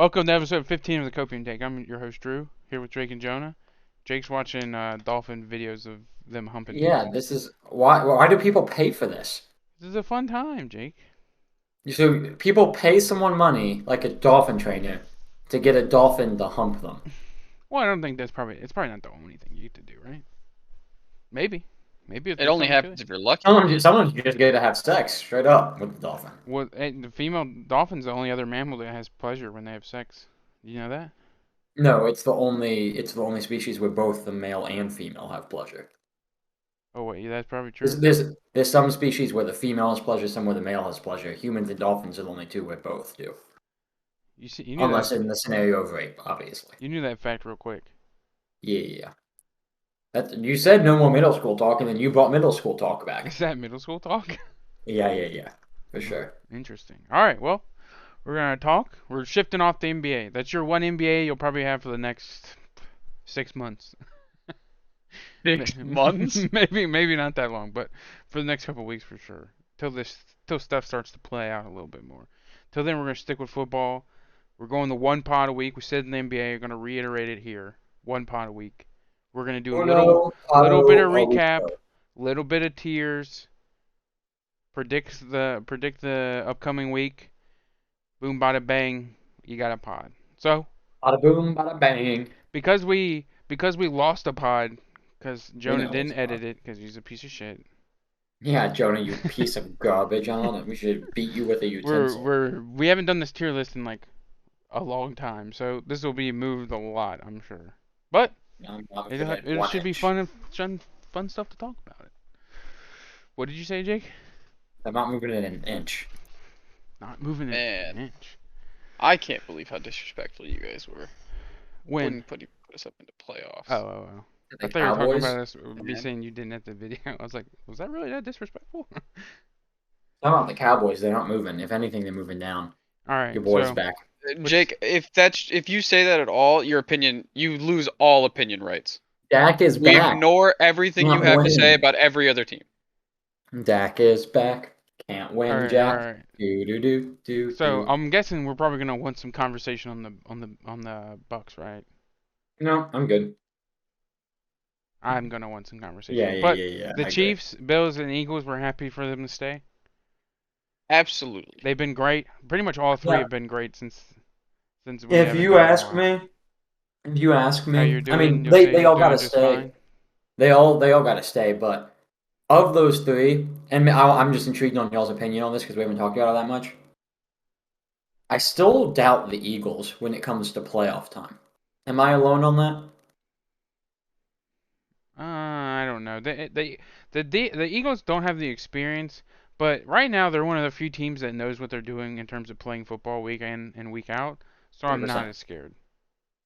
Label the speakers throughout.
Speaker 1: Welcome to episode 15 of the Copium Take. I'm your host Drew, here with Drake and Jonah. Jake's watching dolphin videos of them humping
Speaker 2: Yeah,
Speaker 1: people.
Speaker 2: this is why do people pay for this?
Speaker 1: This is a fun time, Jake.
Speaker 2: So people pay someone money, like a dolphin trainer, to get a dolphin to hump them.
Speaker 1: Well, I don't think it's probably not the only thing you get to do, right? Maybe, maybe if
Speaker 3: It
Speaker 1: there's
Speaker 3: only
Speaker 1: something to it.
Speaker 3: happens if you're lucky.
Speaker 2: Someone just get to have sex straight up with the dolphin.
Speaker 1: Well, the female dolphin's the only other mammal that has pleasure when they have sex. You know that?
Speaker 2: No, it's the only species where both the male and female have pleasure.
Speaker 1: Oh wait, yeah, that's probably
Speaker 2: There's,
Speaker 1: true.
Speaker 2: there's there's some species where the female has pleasure, some where the male has pleasure. Humans and dolphins are the only two where both do.
Speaker 1: You see, you knew that.
Speaker 2: Unless in the scenario of rape, obviously.
Speaker 1: You knew that fact real quick.
Speaker 2: Yeah, yeah, yeah. You said no more middle school talk, and then you brought middle school talk back.
Speaker 1: Is that middle school talk?
Speaker 2: Yeah, yeah, yeah, for sure.
Speaker 1: Interesting. All right, well, we're gonna talk. We're shifting off the NBA. That's your one NBA you'll probably have for the next 6 months.
Speaker 3: 6 months?
Speaker 1: Maybe not that long, but for the next couple of weeks for sure. Till stuff starts to play out a little bit more. Till then, we're gonna stick with football. We're going to one pod a week. We said in the NBA. We're gonna reiterate it here. One pod a week. We're gonna do a little
Speaker 2: Uno,
Speaker 1: little bit
Speaker 2: Pado,
Speaker 1: of recap,
Speaker 2: Augusto.
Speaker 1: little bit of tiers. Predict the upcoming week. Boom, bada bang. You got a pod. So
Speaker 2: Bada boom, bada bang.
Speaker 1: because we lost a pod because
Speaker 2: We
Speaker 1: Jonah
Speaker 2: know
Speaker 1: didn't
Speaker 2: it's not.
Speaker 1: edit it because he's a piece of shit.
Speaker 2: Yeah, Jonah, you piece of garbage on it. We should beat you with a
Speaker 1: We're
Speaker 2: utensil.
Speaker 1: we haven't done this tier list in like a long time, so this will be moved a lot, I'm sure. But
Speaker 2: I'm
Speaker 1: it
Speaker 2: gonna
Speaker 1: it
Speaker 2: one
Speaker 1: should be
Speaker 2: inch.
Speaker 1: fun stuff to talk about it. What did you say, Jake?
Speaker 2: I'm not moving it an inch.
Speaker 1: Not moving it an
Speaker 3: Man,
Speaker 1: inch.
Speaker 3: I can't believe how disrespectful you guys were.
Speaker 1: When?
Speaker 3: Wouldn't put us up into
Speaker 1: Oh,
Speaker 3: playoffs.
Speaker 1: oh, oh. I
Speaker 2: The
Speaker 1: thought you were talking
Speaker 2: Cowboys,
Speaker 1: about us me
Speaker 3: Man.
Speaker 1: saying you didn't at the video. I was like, was that really that disrespectful?
Speaker 2: how about the Cowboys? They're not moving. If anything, they're moving down.
Speaker 1: All right,
Speaker 2: Your boy's
Speaker 1: so
Speaker 2: back.
Speaker 1: which
Speaker 3: Jake, if you say that at all, your opinion, you lose all opinion rights.
Speaker 2: Dak is
Speaker 3: We
Speaker 2: back.
Speaker 3: ignore everything you
Speaker 2: Can't
Speaker 3: have to say
Speaker 2: win.
Speaker 3: about every other team.
Speaker 2: Dak is back. Can't
Speaker 1: all
Speaker 2: win,
Speaker 1: right, all
Speaker 2: Jack.
Speaker 1: right.
Speaker 2: Do do do do
Speaker 1: So
Speaker 2: do.
Speaker 1: I'm guessing we're probably gonna want some conversation on the Bucks, right?
Speaker 2: No, I'm good.
Speaker 1: I'm gonna want some
Speaker 2: Yeah,
Speaker 1: conversation.
Speaker 2: yeah,
Speaker 1: But
Speaker 2: yeah, yeah.
Speaker 1: the
Speaker 2: I agree.
Speaker 1: Chiefs, Bills, and Eagles, we're happy for them to stay.
Speaker 3: Absolutely.
Speaker 1: They've been great. Pretty much all three
Speaker 2: Yeah.
Speaker 1: have been great since we
Speaker 2: If
Speaker 1: haven't
Speaker 2: you
Speaker 1: done it in a
Speaker 2: ask
Speaker 1: while.
Speaker 2: me, if you ask
Speaker 1: How
Speaker 2: me,
Speaker 1: you're
Speaker 2: I
Speaker 1: doing?
Speaker 2: mean,
Speaker 1: You'll
Speaker 2: they
Speaker 1: say
Speaker 2: all
Speaker 1: doing
Speaker 2: gotta
Speaker 1: just
Speaker 2: stay.
Speaker 1: fine.
Speaker 2: They all gotta stay. But of those three, and I'm just intrigued on y'all's opinion on this because we haven't talked about it that much. I still doubt the Eagles when it comes to playoff time. Am I alone on that?
Speaker 1: I don't know. The Eagles don't have the experience, but right now they're one of the few teams that knows what they're doing in terms of playing football week in and week out. So I'm not
Speaker 2: 100%.
Speaker 1: as scared.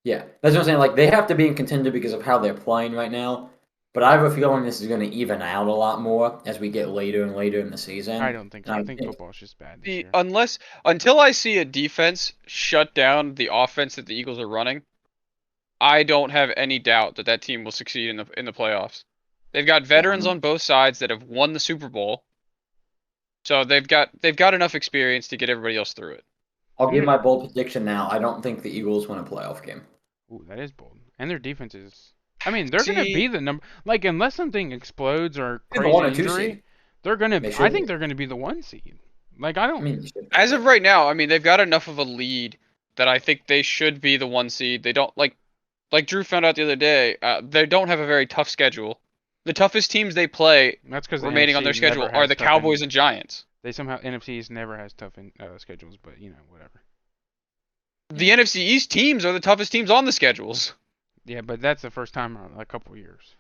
Speaker 2: Yeah, that's what I'm saying. Like they have to be in contender because of how they're playing right now. But I have a feeling this is going to even out a lot more as we get later and later in the
Speaker 1: I
Speaker 2: season.
Speaker 1: don't think
Speaker 2: And
Speaker 1: so. I
Speaker 2: I
Speaker 1: think
Speaker 2: think
Speaker 1: football's just bad this
Speaker 3: The
Speaker 1: year.
Speaker 3: unless until I see a defense shut down the offense that the Eagles are running, I don't have any doubt that that team will succeed in the playoffs. They've got
Speaker 2: yeah,
Speaker 3: veterans on both sides that have won the Super Bowl, so they've got enough experience to get everybody else through it.
Speaker 2: I'll
Speaker 1: And
Speaker 2: give my bold prediction now. I don't think the Eagles win a playoff game.
Speaker 1: ooh, that is bold. And their defense is. I mean, they're gonna
Speaker 3: See,
Speaker 1: be the number. Like, unless something explodes or
Speaker 2: They're the one
Speaker 1: crazy
Speaker 2: or two
Speaker 1: injury,
Speaker 2: seed.
Speaker 1: they're gonna.
Speaker 2: They
Speaker 1: I
Speaker 2: should
Speaker 1: think
Speaker 2: be.
Speaker 1: they're gonna be the one seed. Like, I
Speaker 2: I
Speaker 1: don't.
Speaker 2: mean, they should be,
Speaker 3: as of
Speaker 2: but
Speaker 3: right now, I mean they've got enough of a lead that I think they should be the one seed. They don't like Drew found out the other day. They don't have a very tough schedule. The toughest teams they play
Speaker 1: That's because the
Speaker 3: remaining on
Speaker 1: NFC
Speaker 3: their
Speaker 1: never
Speaker 3: schedule are
Speaker 1: has
Speaker 3: the
Speaker 1: tough in.
Speaker 3: Cowboys and Giants.
Speaker 1: They somehow NFC's never has tough schedules, but whatever.
Speaker 3: The NFC East teams are the toughest teams on the schedules.
Speaker 1: Yeah, but that's the first time in a couple years.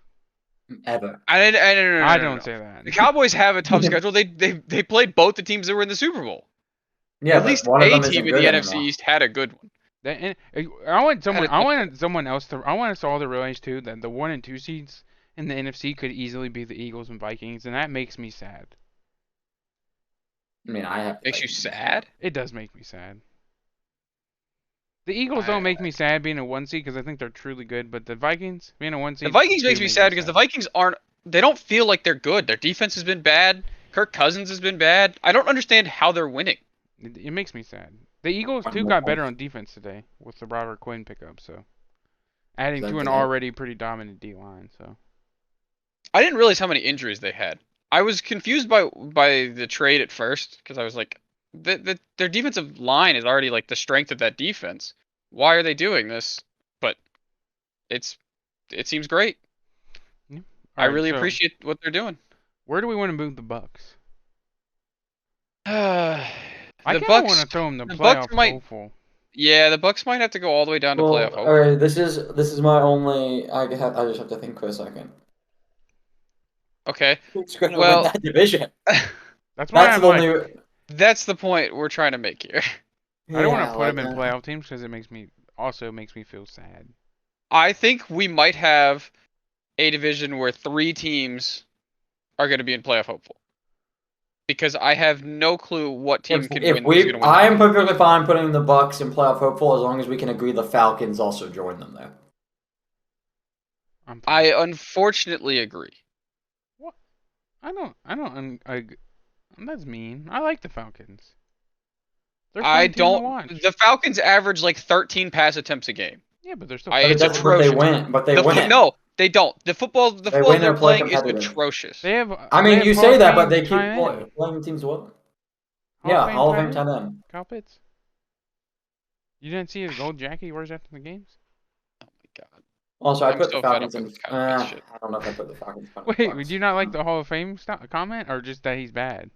Speaker 2: ever.
Speaker 1: I
Speaker 3: No,
Speaker 1: don't
Speaker 3: no.
Speaker 1: say that.
Speaker 3: The Cowboys have a tough schedule. They played both the teams that were in the Super Bowl.
Speaker 2: Yeah,
Speaker 3: At
Speaker 2: but
Speaker 3: least
Speaker 2: one of
Speaker 3: a
Speaker 2: them
Speaker 3: team
Speaker 2: isn't
Speaker 3: in the
Speaker 2: good
Speaker 3: NFC
Speaker 2: anymore.
Speaker 3: East had a good one.
Speaker 1: I want
Speaker 3: Had
Speaker 1: someone.
Speaker 3: a
Speaker 1: I
Speaker 3: tough
Speaker 1: want
Speaker 3: schedule.
Speaker 1: someone else to. I want us all to realize too that the 1 and 2 seeds in the NFC could easily be the Eagles and Vikings, and that makes me sad.
Speaker 2: I mean, I have the
Speaker 3: Makes you
Speaker 2: Vikings.
Speaker 3: sad.
Speaker 1: It does make me sad. The Eagles don't
Speaker 3: I,
Speaker 1: make me sad being a 1 seed because I think they're truly good, but the Vikings being a 1
Speaker 3: the
Speaker 1: seed
Speaker 3: Vikings
Speaker 1: do
Speaker 3: makes me
Speaker 1: make me
Speaker 3: sad because the
Speaker 1: sad.
Speaker 3: Vikings aren't. They don't feel like they're good. Their defense has been bad. Kirk Cousins has been bad. I don't understand how they're winning.
Speaker 1: It makes me sad. The Eagles
Speaker 2: One
Speaker 1: too
Speaker 2: more
Speaker 1: got better
Speaker 2: point.
Speaker 1: on defense today with the Robert Quinn pickup. So adding
Speaker 2: So
Speaker 1: to an
Speaker 2: today.
Speaker 1: already pretty dominant D line. So
Speaker 3: I didn't realize how many injuries they had. I was confused by the trade at first because I was like, their defensive line is already like the strength of that defense. Why are they doing this? But it's it seems great.
Speaker 1: yeah.
Speaker 3: I
Speaker 1: All right.
Speaker 3: really
Speaker 1: So
Speaker 3: appreciate what they're doing.
Speaker 1: where do we want to move the Bucks?
Speaker 3: the
Speaker 1: I kind of want
Speaker 3: Bucks,
Speaker 1: to throw them the
Speaker 3: the Bucks
Speaker 1: playoff
Speaker 3: might,
Speaker 1: hopeful.
Speaker 3: yeah, the Bucks might have to go all the way down to playoff
Speaker 2: Well,
Speaker 3: hope.
Speaker 2: all right. This is my only. I just have to think for a second.
Speaker 3: Okay,
Speaker 2: Who's going to win
Speaker 3: well,
Speaker 2: that division?
Speaker 1: That's why
Speaker 2: That's
Speaker 1: I'm
Speaker 2: the
Speaker 1: like,
Speaker 2: only.
Speaker 3: that's the point we're trying to make here.
Speaker 1: I don't want
Speaker 2: Yeah,
Speaker 1: to put
Speaker 2: like
Speaker 1: them in playoff teams because it makes me feel sad.
Speaker 3: I think we might have a division where 3 teams are going to be in playoff hopeful. Because I have no clue what team can
Speaker 2: if
Speaker 3: win who's going
Speaker 2: we,
Speaker 3: to win the
Speaker 2: I am
Speaker 3: division.
Speaker 2: perfectly fine putting the Bucks in playoff hopeful as long as we can agree the Falcons also join them there.
Speaker 1: I'm fine.
Speaker 3: I unfortunately agree.
Speaker 1: What? I don't. That's mean. I like the Falcons. They're a
Speaker 3: I
Speaker 1: fun team to
Speaker 3: don't.
Speaker 1: watch.
Speaker 3: The Falcons average like 13 pass attempts a game.
Speaker 1: Yeah, but they're still
Speaker 3: I,
Speaker 2: But it
Speaker 3: it's
Speaker 1: fun to
Speaker 2: doesn't.
Speaker 1: watch.
Speaker 2: But they
Speaker 3: atrocious.
Speaker 2: win. But they win.
Speaker 3: No, they don't. The
Speaker 2: They
Speaker 3: football
Speaker 2: win
Speaker 3: they're
Speaker 2: and play
Speaker 3: playing is
Speaker 2: competitive.
Speaker 3: atrocious.
Speaker 1: They have
Speaker 2: I
Speaker 1: they
Speaker 2: mean,
Speaker 1: have
Speaker 2: you
Speaker 1: Hall
Speaker 2: say
Speaker 1: of
Speaker 2: that, but
Speaker 1: Fame
Speaker 2: they keep
Speaker 1: tight end.
Speaker 2: playing teams what?
Speaker 1: Hall
Speaker 2: Yeah,
Speaker 1: of Fame
Speaker 2: Hall of
Speaker 1: tight
Speaker 2: Fame
Speaker 1: end.
Speaker 2: tight end.
Speaker 1: Kyle Pitts. You didn't see his gold jacket he wears after the games?
Speaker 3: Oh my god.
Speaker 2: Also, I
Speaker 3: I'm
Speaker 2: put the
Speaker 3: so fed
Speaker 2: Falcons
Speaker 3: up with
Speaker 2: in.
Speaker 3: this Kyle Pitts shit.
Speaker 2: I don't know if I put the Falcons in the
Speaker 1: Wait, would
Speaker 2: Bucks.
Speaker 1: you not like the Hall of Fame comment, or just that he's bad?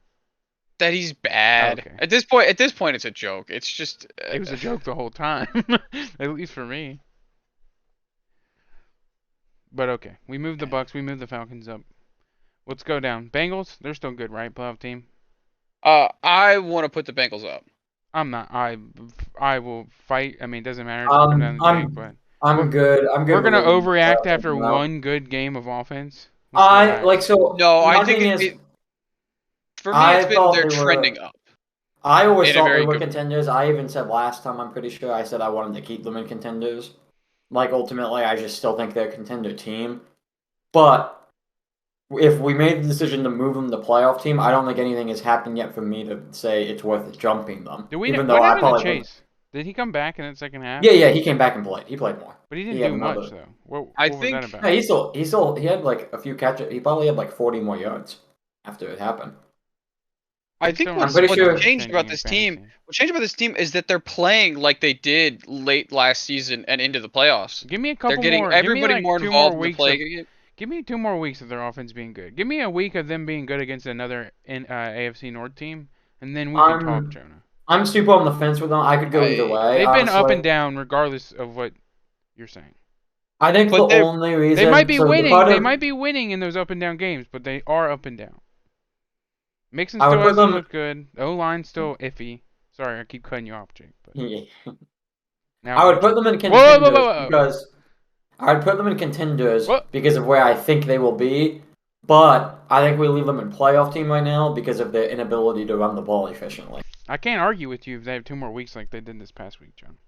Speaker 3: That he's bad.
Speaker 1: Okay.
Speaker 3: At this point, it's a joke. It's just.
Speaker 1: It was a joke the whole time, at least for me. But okay, we moved the Bucks, we moved the Falcons up. Let's go down. Bengals, they're still good, right? Playoff team.
Speaker 3: I want to put the Bengals up.
Speaker 1: I'm not. I will fight. I mean, it doesn't matter. It's gonna come down to Jake, but we're
Speaker 2: I'm good. I'm
Speaker 1: we're
Speaker 2: good with
Speaker 1: gonna
Speaker 2: leaving the
Speaker 1: overreact
Speaker 2: playoff
Speaker 1: after
Speaker 2: team out.
Speaker 1: one good game of offense. Let's
Speaker 2: I like
Speaker 1: relax.
Speaker 2: so.
Speaker 3: No, I
Speaker 2: My
Speaker 3: think
Speaker 2: thing is,
Speaker 3: for me,
Speaker 2: I
Speaker 3: it's been
Speaker 2: thought
Speaker 3: they're
Speaker 2: they were.
Speaker 3: trending up
Speaker 2: I always
Speaker 3: in a
Speaker 2: thought they
Speaker 3: very
Speaker 2: were
Speaker 3: good way.
Speaker 2: contenders. I even said last time. I'm pretty sure I said I wanted to keep them in contenders. Like ultimately, I just still think they're a contender team. But if we made the decision to move them to playoff team, I don't think anything has happened yet for me to say it's worth jumping them.
Speaker 1: Do we?
Speaker 2: Even though
Speaker 1: What
Speaker 2: I
Speaker 1: happened to
Speaker 2: probably would.
Speaker 1: Chase? Did he come back in that second half?
Speaker 2: Yeah, he came back and played. He played more.
Speaker 1: But he
Speaker 2: He
Speaker 1: didn't
Speaker 2: had
Speaker 1: do much
Speaker 2: another.
Speaker 1: though. What
Speaker 3: I
Speaker 1: was that
Speaker 3: think
Speaker 1: about?
Speaker 2: Yeah, he had like a few catches. He probably had like 40 more yards after it happened.
Speaker 3: I
Speaker 1: He's
Speaker 3: think
Speaker 1: still
Speaker 2: I'm
Speaker 1: not
Speaker 2: pretty
Speaker 3: what's
Speaker 2: sure-
Speaker 3: changed
Speaker 1: contending
Speaker 3: about
Speaker 1: in
Speaker 3: this team.
Speaker 1: fantasy.
Speaker 3: What's changed about this team is that they're playing like they did late last season and into the playoffs.
Speaker 1: Give me a
Speaker 3: They're
Speaker 1: couple
Speaker 3: getting
Speaker 1: more. Give me
Speaker 3: everybody
Speaker 1: like
Speaker 3: more
Speaker 1: 2 more
Speaker 3: involved in the
Speaker 1: weeks of.
Speaker 3: play.
Speaker 1: Give me 2 more weeks of their offense being good. Give me a week of them being good against another AFC North team, and then we can talk, Jonah.
Speaker 2: I'm super on the fence with them. I could go either way.
Speaker 1: They've been up
Speaker 2: honestly.
Speaker 1: and down regardless of what you're saying.
Speaker 2: I think
Speaker 3: But
Speaker 2: the
Speaker 3: they're-
Speaker 2: only reason
Speaker 1: They might be
Speaker 2: so the
Speaker 1: winning.
Speaker 2: part
Speaker 1: They
Speaker 2: of-
Speaker 1: might be winning in those up and down games, but they are up and down. Mixon
Speaker 2: I would
Speaker 1: still
Speaker 2: put
Speaker 1: hasn't
Speaker 2: them-
Speaker 1: looked good. The O-line's still iffy. Sorry, I keep cutting you off, Jake. But
Speaker 2: Yeah.
Speaker 1: now
Speaker 2: I would
Speaker 1: go,
Speaker 2: put them in
Speaker 1: Whoa,
Speaker 2: contenders
Speaker 1: whoa, whoa.
Speaker 2: because I'd put them in contenders
Speaker 1: What?
Speaker 2: because of where I think they will be. But I think we leave them in playoff team right now because of their inability to run the ball efficiently.
Speaker 1: I can't argue with you if they have 2 more weeks like they did this past week, John.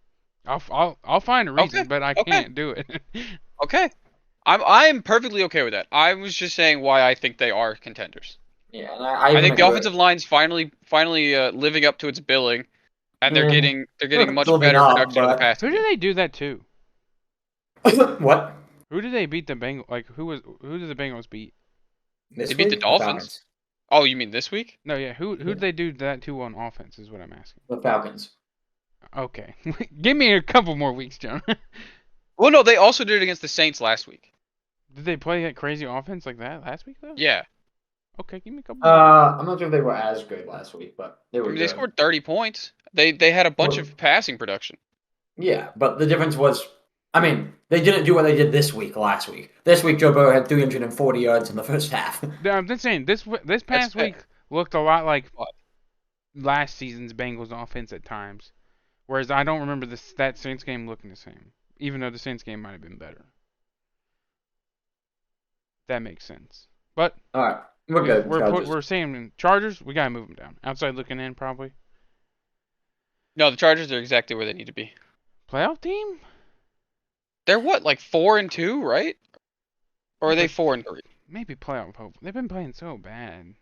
Speaker 1: I'll find a reason,
Speaker 3: Okay,
Speaker 1: but I
Speaker 3: okay.
Speaker 1: can't do it.
Speaker 3: Okay, I'm perfectly okay with that. I was just saying why I think they are contenders.
Speaker 2: Yeah, and
Speaker 3: I
Speaker 2: even
Speaker 3: think the
Speaker 2: agree.
Speaker 3: offensive line's finally living up to its billing, and they're
Speaker 2: Mm.
Speaker 3: getting much
Speaker 2: Living
Speaker 3: better
Speaker 2: up,
Speaker 3: production on the
Speaker 2: but-
Speaker 3: pass
Speaker 1: Who
Speaker 3: game.
Speaker 1: did they do that to?
Speaker 2: What?
Speaker 1: Who did they beat the Bengals? Like who did the Bengals beat?
Speaker 2: This
Speaker 3: They beat the
Speaker 2: week?
Speaker 3: Dolphins.
Speaker 2: Falcons.
Speaker 3: Oh, you mean this week?
Speaker 1: No, yeah. Who
Speaker 2: Yeah.
Speaker 1: did they do that to on offense? Is what I'm asking.
Speaker 2: The Falcons.
Speaker 1: Okay, give me a couple more weeks, John.
Speaker 3: Well, no, they also did it against the Saints last week.
Speaker 1: Did they play that crazy offense like that last week though?
Speaker 3: Yeah,
Speaker 1: Okay, give me a couple. More.
Speaker 2: I'm not sure if they were as good last week, but they
Speaker 3: I
Speaker 2: were
Speaker 3: mean,
Speaker 2: good.
Speaker 3: they scored 30 points. They had a bunch
Speaker 2: Well-
Speaker 3: of passing production.
Speaker 2: Yeah, but the difference was, I mean, they didn't do what they did this week last week. This week, Joe Burrow had 340 yards in the first half.
Speaker 1: I'm just saying this past
Speaker 3: fair.
Speaker 1: week looked a lot like
Speaker 3: What?
Speaker 1: last season's Bengals offense at times, whereas I don't remember that Saints game looking the same, even though the Saints game might have been better. That makes sense. But
Speaker 2: All right, we're good. Chargers.
Speaker 1: we're saying Chargers. We gotta move them down. Outside looking in, probably
Speaker 3: No, the Chargers are exactly where they need to be.
Speaker 1: playoff team.
Speaker 3: They're what, like 4-2, right? Or are they 4-3?
Speaker 1: Maybe playoff hope. They've been playing so bad.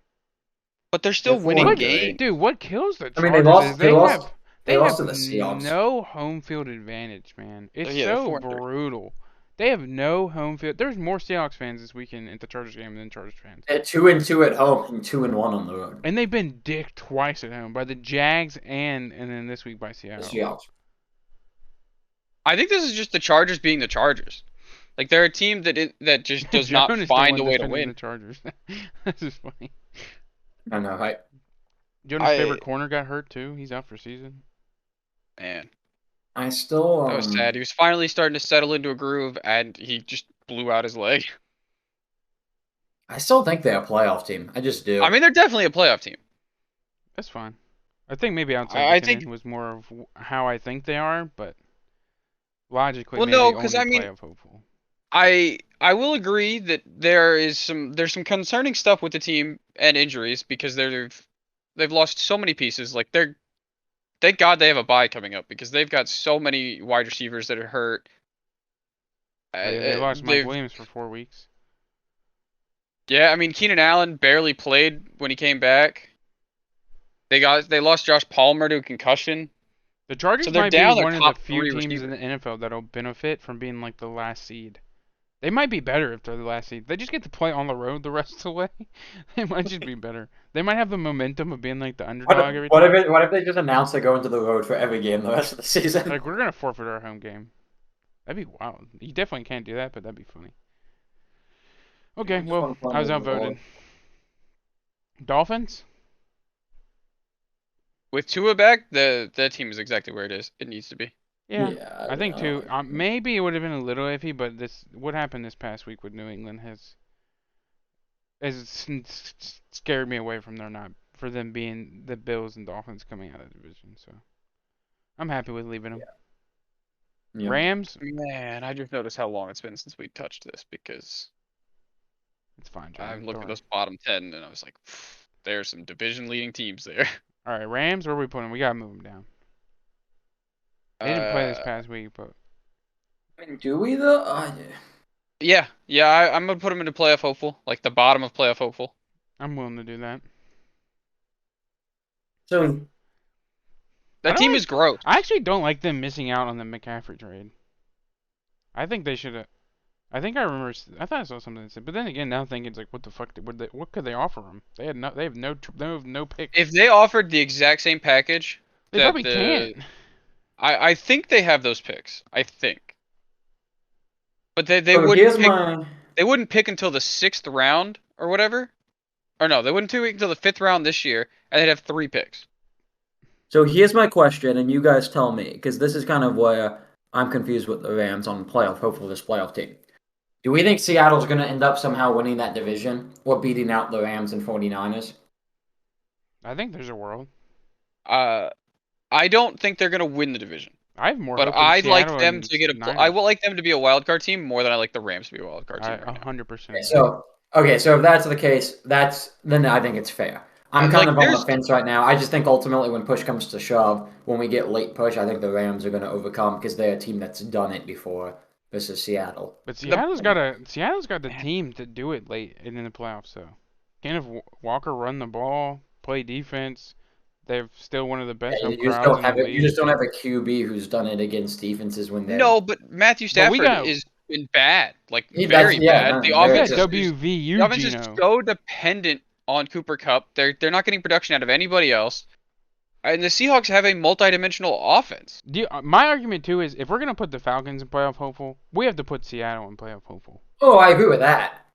Speaker 3: But they're still
Speaker 2: They're
Speaker 3: winning
Speaker 2: 4-3.
Speaker 3: games.
Speaker 1: Dude, what kills the
Speaker 2: I mean, they
Speaker 1: Chargers
Speaker 2: lost-
Speaker 1: is
Speaker 2: they lost- They
Speaker 1: They
Speaker 2: lost
Speaker 1: have
Speaker 2: to the Seahawks.
Speaker 1: no home field advantage, man. It's
Speaker 3: Yeah, they're
Speaker 1: so
Speaker 3: 4-3.
Speaker 1: brutal. They have no home field. There's more Seahawks fans this weekend at the Chargers game than Chargers fans.
Speaker 2: They're 2-2 at home and 2-1 on the road.
Speaker 1: And they've been dicked twice at home by the Jags and then this week by
Speaker 2: The
Speaker 1: Seattle.
Speaker 2: Seahawks.
Speaker 3: I think this is just the Chargers being the Chargers. Like they're a team that just does not
Speaker 1: Joan is
Speaker 3: find
Speaker 1: the
Speaker 3: a
Speaker 1: one
Speaker 3: way to
Speaker 1: defending
Speaker 3: win.
Speaker 1: the Chargers. That's just funny.
Speaker 2: I know, right?
Speaker 1: Jonah's favorite corner got hurt too. He's out for season.
Speaker 3: Man,
Speaker 2: I still
Speaker 3: that was sad. He was finally starting to settle into a groove, and he just blew out his leg.
Speaker 2: I still think they're a playoff team. I just do.
Speaker 3: I mean, they're definitely a playoff team.
Speaker 1: That's fine. I think maybe outside
Speaker 3: I
Speaker 1: looking
Speaker 3: think-
Speaker 1: in was more of how I think they are, but logically,
Speaker 3: Well,
Speaker 1: maybe
Speaker 3: no,
Speaker 1: only
Speaker 3: 'cause I mean-
Speaker 1: playoff hopeful.
Speaker 3: I will agree that there's some concerning stuff with the team and injuries because they've lost so many pieces. Like thank God they have a bye coming up because they've got so many wide receivers that are hurt.
Speaker 1: They lost Mike Williams for 4 weeks.
Speaker 3: Yeah, I mean Keenan Allen barely played when he came back. They lost Josh Palmer to a concussion.
Speaker 1: The Chargers
Speaker 3: So they're
Speaker 1: might
Speaker 3: down
Speaker 1: be
Speaker 3: their
Speaker 1: one of
Speaker 3: top
Speaker 1: the few
Speaker 3: 3
Speaker 1: teams in the NFL that'll benefit from being like the last seed. They might be better if they're the last seed. They just get to play on the road the rest of the way. They might just be better. They might have the momentum of being like the underdog every time.
Speaker 2: What if they just announce they're going to the road for every game the rest of the season?
Speaker 1: Like, we're gonna forfeit our home game. That'd be wild. You definitely can't do that, but that'd be funny. Okay,
Speaker 2: just
Speaker 1: well,
Speaker 2: wanna play
Speaker 1: I was
Speaker 2: with the ball.
Speaker 1: outvoted. Dolphins?
Speaker 3: With Tua back, the team is exactly where it needs to be.
Speaker 1: Yeah, I think too.
Speaker 2: know.
Speaker 1: Maybe it would have been a little iffy, but what happened this past week with New England has scared me away from for them being the Bills and Dolphins coming out of the division. So I'm happy with leaving them.
Speaker 2: Yeah.
Speaker 1: Rams,
Speaker 3: Man, I just noticed how long it's been since we touched this because
Speaker 1: it's fine, John.
Speaker 3: I
Speaker 1: Don't
Speaker 3: looked at
Speaker 1: worry.
Speaker 3: those bottom 10 and I was like, there's some division leading teams there.
Speaker 1: All right, Rams. Where are we putting them? We gotta move them down. They didn't play this past week, but
Speaker 2: I mean, do we though?
Speaker 3: Yeah, I'm gonna put them into playoff hopeful, like the bottom of playoff hopeful.
Speaker 1: I'm willing to do that.
Speaker 2: So
Speaker 1: I
Speaker 3: That
Speaker 1: don't
Speaker 3: team
Speaker 1: like-
Speaker 3: is gross.
Speaker 1: I actually don't like them missing out on the McCaffrey trade. I think they should have. I think I remember. I thought I saw something that said, but then again, now thinking it's like, what the fuck? What could they offer them? They have no pick.
Speaker 3: If they offered the exact same package,
Speaker 1: They
Speaker 3: that
Speaker 1: probably
Speaker 3: the-
Speaker 1: can't.
Speaker 3: I think they have those picks. I think, but they
Speaker 2: so
Speaker 3: wouldn't
Speaker 2: here's
Speaker 3: pick,
Speaker 2: my
Speaker 3: they wouldn't pick until the 6th round or whatever, or no, they wouldn't pick until the 5th round this year, and they'd have 3 picks.
Speaker 2: question, and you guys tell me because this is kind of where I'm confused with the Rams on hopeful this playoff team. Do we think Seattle's going to end up somehow winning that division or beating out the Rams and 49ers?
Speaker 1: I think there's a world.
Speaker 3: I don't think they're gonna win the division,
Speaker 1: I have more.
Speaker 3: but
Speaker 1: hope in
Speaker 3: I'd like
Speaker 1: Seattle
Speaker 3: them
Speaker 1: and
Speaker 3: to get
Speaker 1: Niners.
Speaker 3: I would like them to be a wild card team more than I like the Rams to be a wild card team. Right now.
Speaker 1: 100%.
Speaker 2: So if that's the case, then I think it's fair. I'm
Speaker 3: And,
Speaker 2: kind
Speaker 3: like,
Speaker 2: of on the
Speaker 3: there's-
Speaker 2: fence right now. I just think ultimately when push comes to shove, when we get late push, I think the Rams are going to overcome because they're a team that's done it before versus Seattle.
Speaker 1: But Seattle's got the team to do it late and in the playoffs. So, can if Walker run the ball, play defense, they're still one of the best home
Speaker 2: You just
Speaker 1: crowds
Speaker 2: don't
Speaker 1: in
Speaker 2: have
Speaker 1: the
Speaker 2: it.
Speaker 1: league.
Speaker 2: You just don't have a QB who's done it against defenses when they're
Speaker 3: No, but Matthew
Speaker 1: But we
Speaker 3: Stafford
Speaker 1: got-
Speaker 3: has been bad, like
Speaker 2: He-
Speaker 3: very
Speaker 2: that's- yeah,
Speaker 3: bad.
Speaker 2: no,
Speaker 3: The
Speaker 2: very
Speaker 1: We
Speaker 3: offense
Speaker 1: got
Speaker 2: good.
Speaker 3: is
Speaker 1: WVU
Speaker 3: the offense is
Speaker 1: Gino.
Speaker 3: so dependent on Cooper Kupp. They're not getting production out of anybody else. And the Seahawks have a multi-dimensional offense.
Speaker 1: My argument too is if we're gonna put the Falcons in playoff hopeful, we have to put Seattle in playoff hopeful.
Speaker 2: Oh, I agree with that.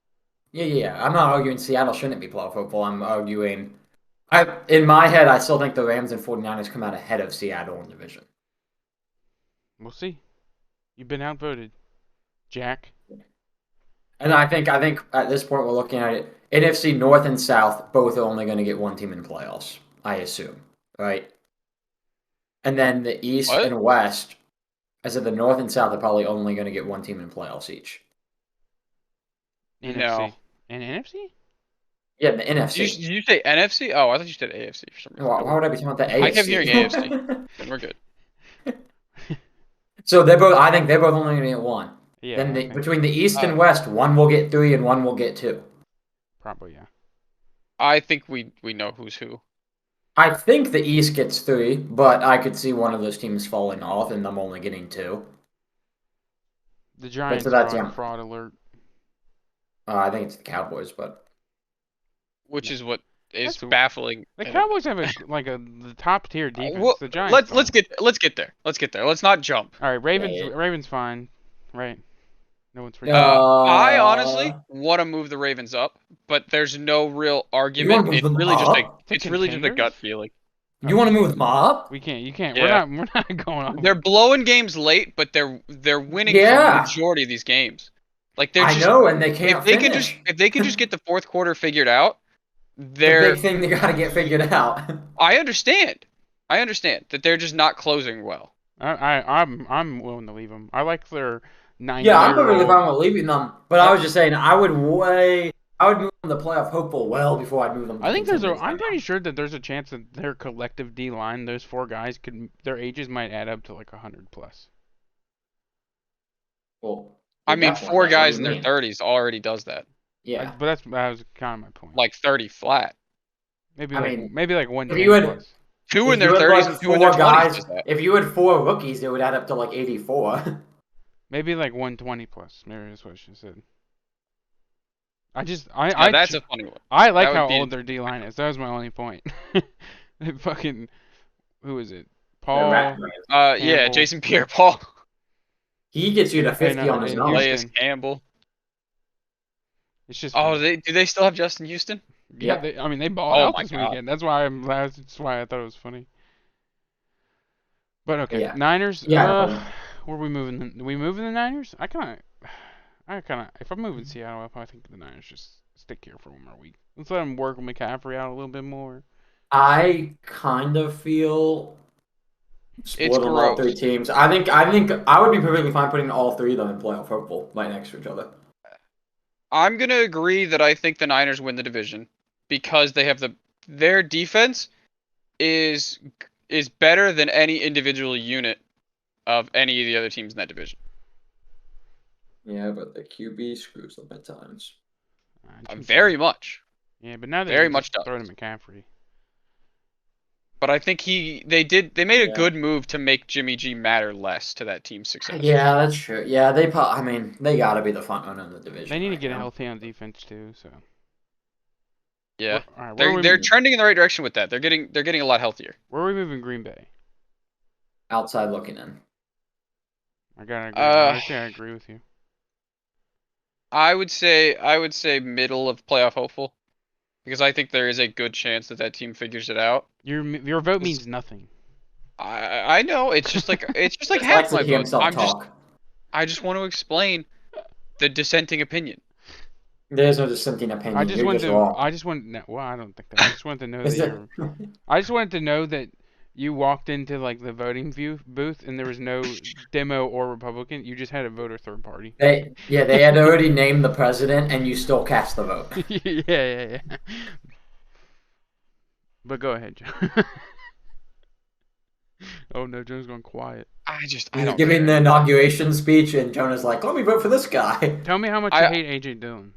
Speaker 2: Yeah. I'm not arguing Seattle shouldn't be playoff hopeful. I'm arguing. In my head, I still think the Rams and 49ers come out ahead of Seattle in division.
Speaker 1: We'll see. You've been outvoted, Jack.
Speaker 2: And I think at this point we're looking at it. NFC North and South both are only going to get one team in playoffs, I assume, right? And then the East
Speaker 3: What?
Speaker 2: and West, I said the North and South are probably only going to get one team in playoffs each.
Speaker 1: NFC.
Speaker 3: No.
Speaker 1: And NFC?
Speaker 2: Yeah, the NFC.
Speaker 3: Did you say NFC? Oh, I thought you said AFC for some reason.
Speaker 2: Why would I be talking about the AFC?
Speaker 3: I kept hearing AFC. Then we're good.
Speaker 2: So I think they're both only going to get one.
Speaker 1: Yeah.
Speaker 2: Then
Speaker 1: okay.
Speaker 2: between the East and West, one will get 3 and one will get 2.
Speaker 1: Probably yeah.
Speaker 3: I think we know who's who.
Speaker 2: I think the East gets 3, but I could see one of those teams falling off and them only getting 2.
Speaker 1: The
Speaker 2: But so
Speaker 1: Giants are
Speaker 2: that's
Speaker 1: on
Speaker 2: yeah.
Speaker 1: fraud alert.
Speaker 2: I think it's the Cowboys, but
Speaker 3: which is what is
Speaker 1: That's
Speaker 3: baffling.
Speaker 1: the Cowboys have the top tier defense.
Speaker 3: Well,
Speaker 1: The Giants
Speaker 3: let's
Speaker 1: don't.
Speaker 3: get there. Let's get there. Let's not jump.
Speaker 1: All right, Ravens.
Speaker 2: yeah.
Speaker 1: Ravens fine, right? No one's freaking out.
Speaker 3: I honestly
Speaker 2: Uh,
Speaker 3: want to move the Ravens up, but there's no real
Speaker 2: you want
Speaker 3: argument.
Speaker 2: to move them up?
Speaker 1: To
Speaker 3: It's really just a gut
Speaker 1: contenders?
Speaker 3: feeling.
Speaker 2: You want to move them up?
Speaker 1: We can't. You can't.
Speaker 3: Yeah.
Speaker 1: We're not going off.
Speaker 3: They're blowing games late, but they're winning for
Speaker 2: Yeah.
Speaker 3: majority of these games. Like they're
Speaker 2: I
Speaker 3: just
Speaker 2: know, and they can't finish.
Speaker 3: if they can just get the fourth quarter figured out,
Speaker 2: The
Speaker 3: they're
Speaker 2: big thing they got to get figured out.
Speaker 3: I understand. I understand that they're just not closing well.
Speaker 1: I'm willing to leave them. I like their 90
Speaker 2: Yeah, I'm
Speaker 1: year
Speaker 2: perfectly
Speaker 1: old.
Speaker 2: fine with leaving them, but I was just saying I would move them to playoff hopeful well before I'd move them. To
Speaker 1: I think
Speaker 2: contenders
Speaker 1: I'm
Speaker 2: right
Speaker 1: pretty
Speaker 2: now.
Speaker 1: sure that there's a chance that their collective D line, those 4 guys, their ages might add up to like 100 plus.
Speaker 2: Well,
Speaker 3: I
Speaker 2: they
Speaker 3: mean,
Speaker 2: definitely
Speaker 3: 4
Speaker 2: does. What do
Speaker 3: guys
Speaker 2: you
Speaker 3: in their
Speaker 2: mean?
Speaker 3: 30s already does that.
Speaker 2: Yeah,
Speaker 1: But that was kind of my point.
Speaker 3: Like 30 flat.
Speaker 1: Maybe
Speaker 2: I
Speaker 1: like
Speaker 2: mean,
Speaker 1: maybe like
Speaker 2: if
Speaker 1: 110
Speaker 2: you had
Speaker 1: plus.
Speaker 3: 2 in
Speaker 2: if you
Speaker 3: their
Speaker 2: had
Speaker 3: 30s
Speaker 2: like
Speaker 3: and 2 in their 20s
Speaker 2: 4 guys,
Speaker 3: does that.
Speaker 2: if you had 4 rookies, it would add up to like 84.
Speaker 1: Maybe like 120 plus. Maybe that's what she said. I just
Speaker 3: Now, that's a funny one.
Speaker 1: I like
Speaker 3: that would
Speaker 1: how
Speaker 3: be-
Speaker 1: old their D line is. That was my only point. Fucking who is it?
Speaker 2: The
Speaker 1: Paul.
Speaker 2: rat man.
Speaker 3: Yeah,
Speaker 1: Campbell.
Speaker 3: Jason Pierre-Paul,
Speaker 2: He gets you to 50 on his
Speaker 1: and
Speaker 2: own.
Speaker 1: Houston.
Speaker 3: Elias Campbell.
Speaker 1: It's just
Speaker 3: Oh,
Speaker 1: funny.
Speaker 3: do they still have Justin Houston?
Speaker 1: Yeah,
Speaker 2: Yeah.
Speaker 1: I mean they balled
Speaker 3: Oh
Speaker 1: out
Speaker 3: my
Speaker 1: this
Speaker 3: God.
Speaker 1: weekend. That's why I thought it was funny. But okay,
Speaker 2: Yeah.
Speaker 1: Niners.
Speaker 2: Yeah.
Speaker 1: Where are we moving? We moving the Niners? I kind of. If I'm moving Seattle up, I think the Niners just stick here for one more week. Let's let them work McCaffrey out a little bit more.
Speaker 2: I kind of feel
Speaker 3: It's
Speaker 2: split on all 3
Speaker 3: gross.
Speaker 2: teams. I think I would be perfectly fine putting all 3 of them in playoff hopeful right next to each other.
Speaker 3: I'm gonna agree that I think the Niners win the division because they have their defense is better than any individual unit of any of the other teams in that division.
Speaker 2: Yeah, but the QB screws them at times.
Speaker 3: Very much.
Speaker 1: Yeah, but now they
Speaker 3: Very
Speaker 1: can
Speaker 3: much
Speaker 1: just throw to
Speaker 3: does.
Speaker 1: McCaffrey.
Speaker 3: But I think they made a
Speaker 2: Yeah.
Speaker 3: good move to make Jimmy G matter less to that team's success.
Speaker 2: Yeah, that's true. Yeah, they they got to be the front runner in the division.
Speaker 1: They need to
Speaker 2: right
Speaker 1: get
Speaker 2: now.
Speaker 1: healthy on defense too. So
Speaker 3: Yeah.
Speaker 1: all right, where
Speaker 3: They're trending in the right direction with that. They're getting a lot healthier.
Speaker 1: are we moving Green Bay?
Speaker 2: Outside looking in.
Speaker 1: I gotta agree. Honestly, I agree with you.
Speaker 3: I would say middle of playoff hopeful, because I think there is a good chance that team figures it out.
Speaker 1: Your vote means nothing.
Speaker 3: I know it's just like
Speaker 2: Just
Speaker 3: half
Speaker 2: likes to
Speaker 3: my
Speaker 2: hear
Speaker 3: vote.
Speaker 2: himself talk.
Speaker 3: I just want to explain the dissenting opinion.
Speaker 2: There's no dissenting opinion.
Speaker 1: I just
Speaker 2: You're
Speaker 1: wanted
Speaker 2: just
Speaker 1: to.
Speaker 2: wrong.
Speaker 1: I just wanted. No, well, I don't think that. I just wanted to know
Speaker 2: Is
Speaker 1: that
Speaker 2: it-
Speaker 1: you're. I just wanted to know that you walked into like the voting booth and there was no demo or Republican. You just had a voter third party.
Speaker 2: they had already named the president, and you still cast the vote.
Speaker 1: Yeah. But go ahead, Joe. Oh no, Joe's going quiet.
Speaker 3: I
Speaker 2: He's
Speaker 3: don't
Speaker 2: giving
Speaker 3: care.
Speaker 2: the inauguration speech, and Jonah's like, "Let me vote for this guy."
Speaker 1: Tell me how much
Speaker 3: I-
Speaker 1: you hate AJ Dillon.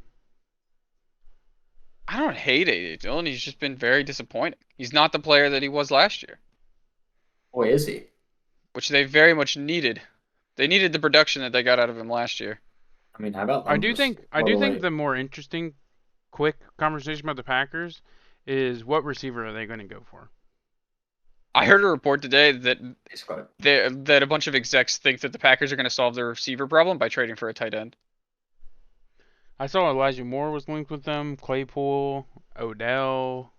Speaker 3: I don't hate AJ Dillon. He's just been very disappointing. He's not the player that he was last year,
Speaker 2: Boy, is he?
Speaker 3: which they very much needed. They needed the production that they got out of him last year.
Speaker 2: I mean, how about?
Speaker 1: I do
Speaker 2: numbers?
Speaker 1: think
Speaker 2: Totally.
Speaker 1: the more interesting, quick conversation about the Packers is what receiver are they going to go for?
Speaker 3: I heard a report today that
Speaker 2: He's got it.
Speaker 3: that a bunch of execs think that the Packers are going to solve their receiver problem by trading for a tight end.
Speaker 1: I saw Elijah Moore was linked with them, Claypool, Odell.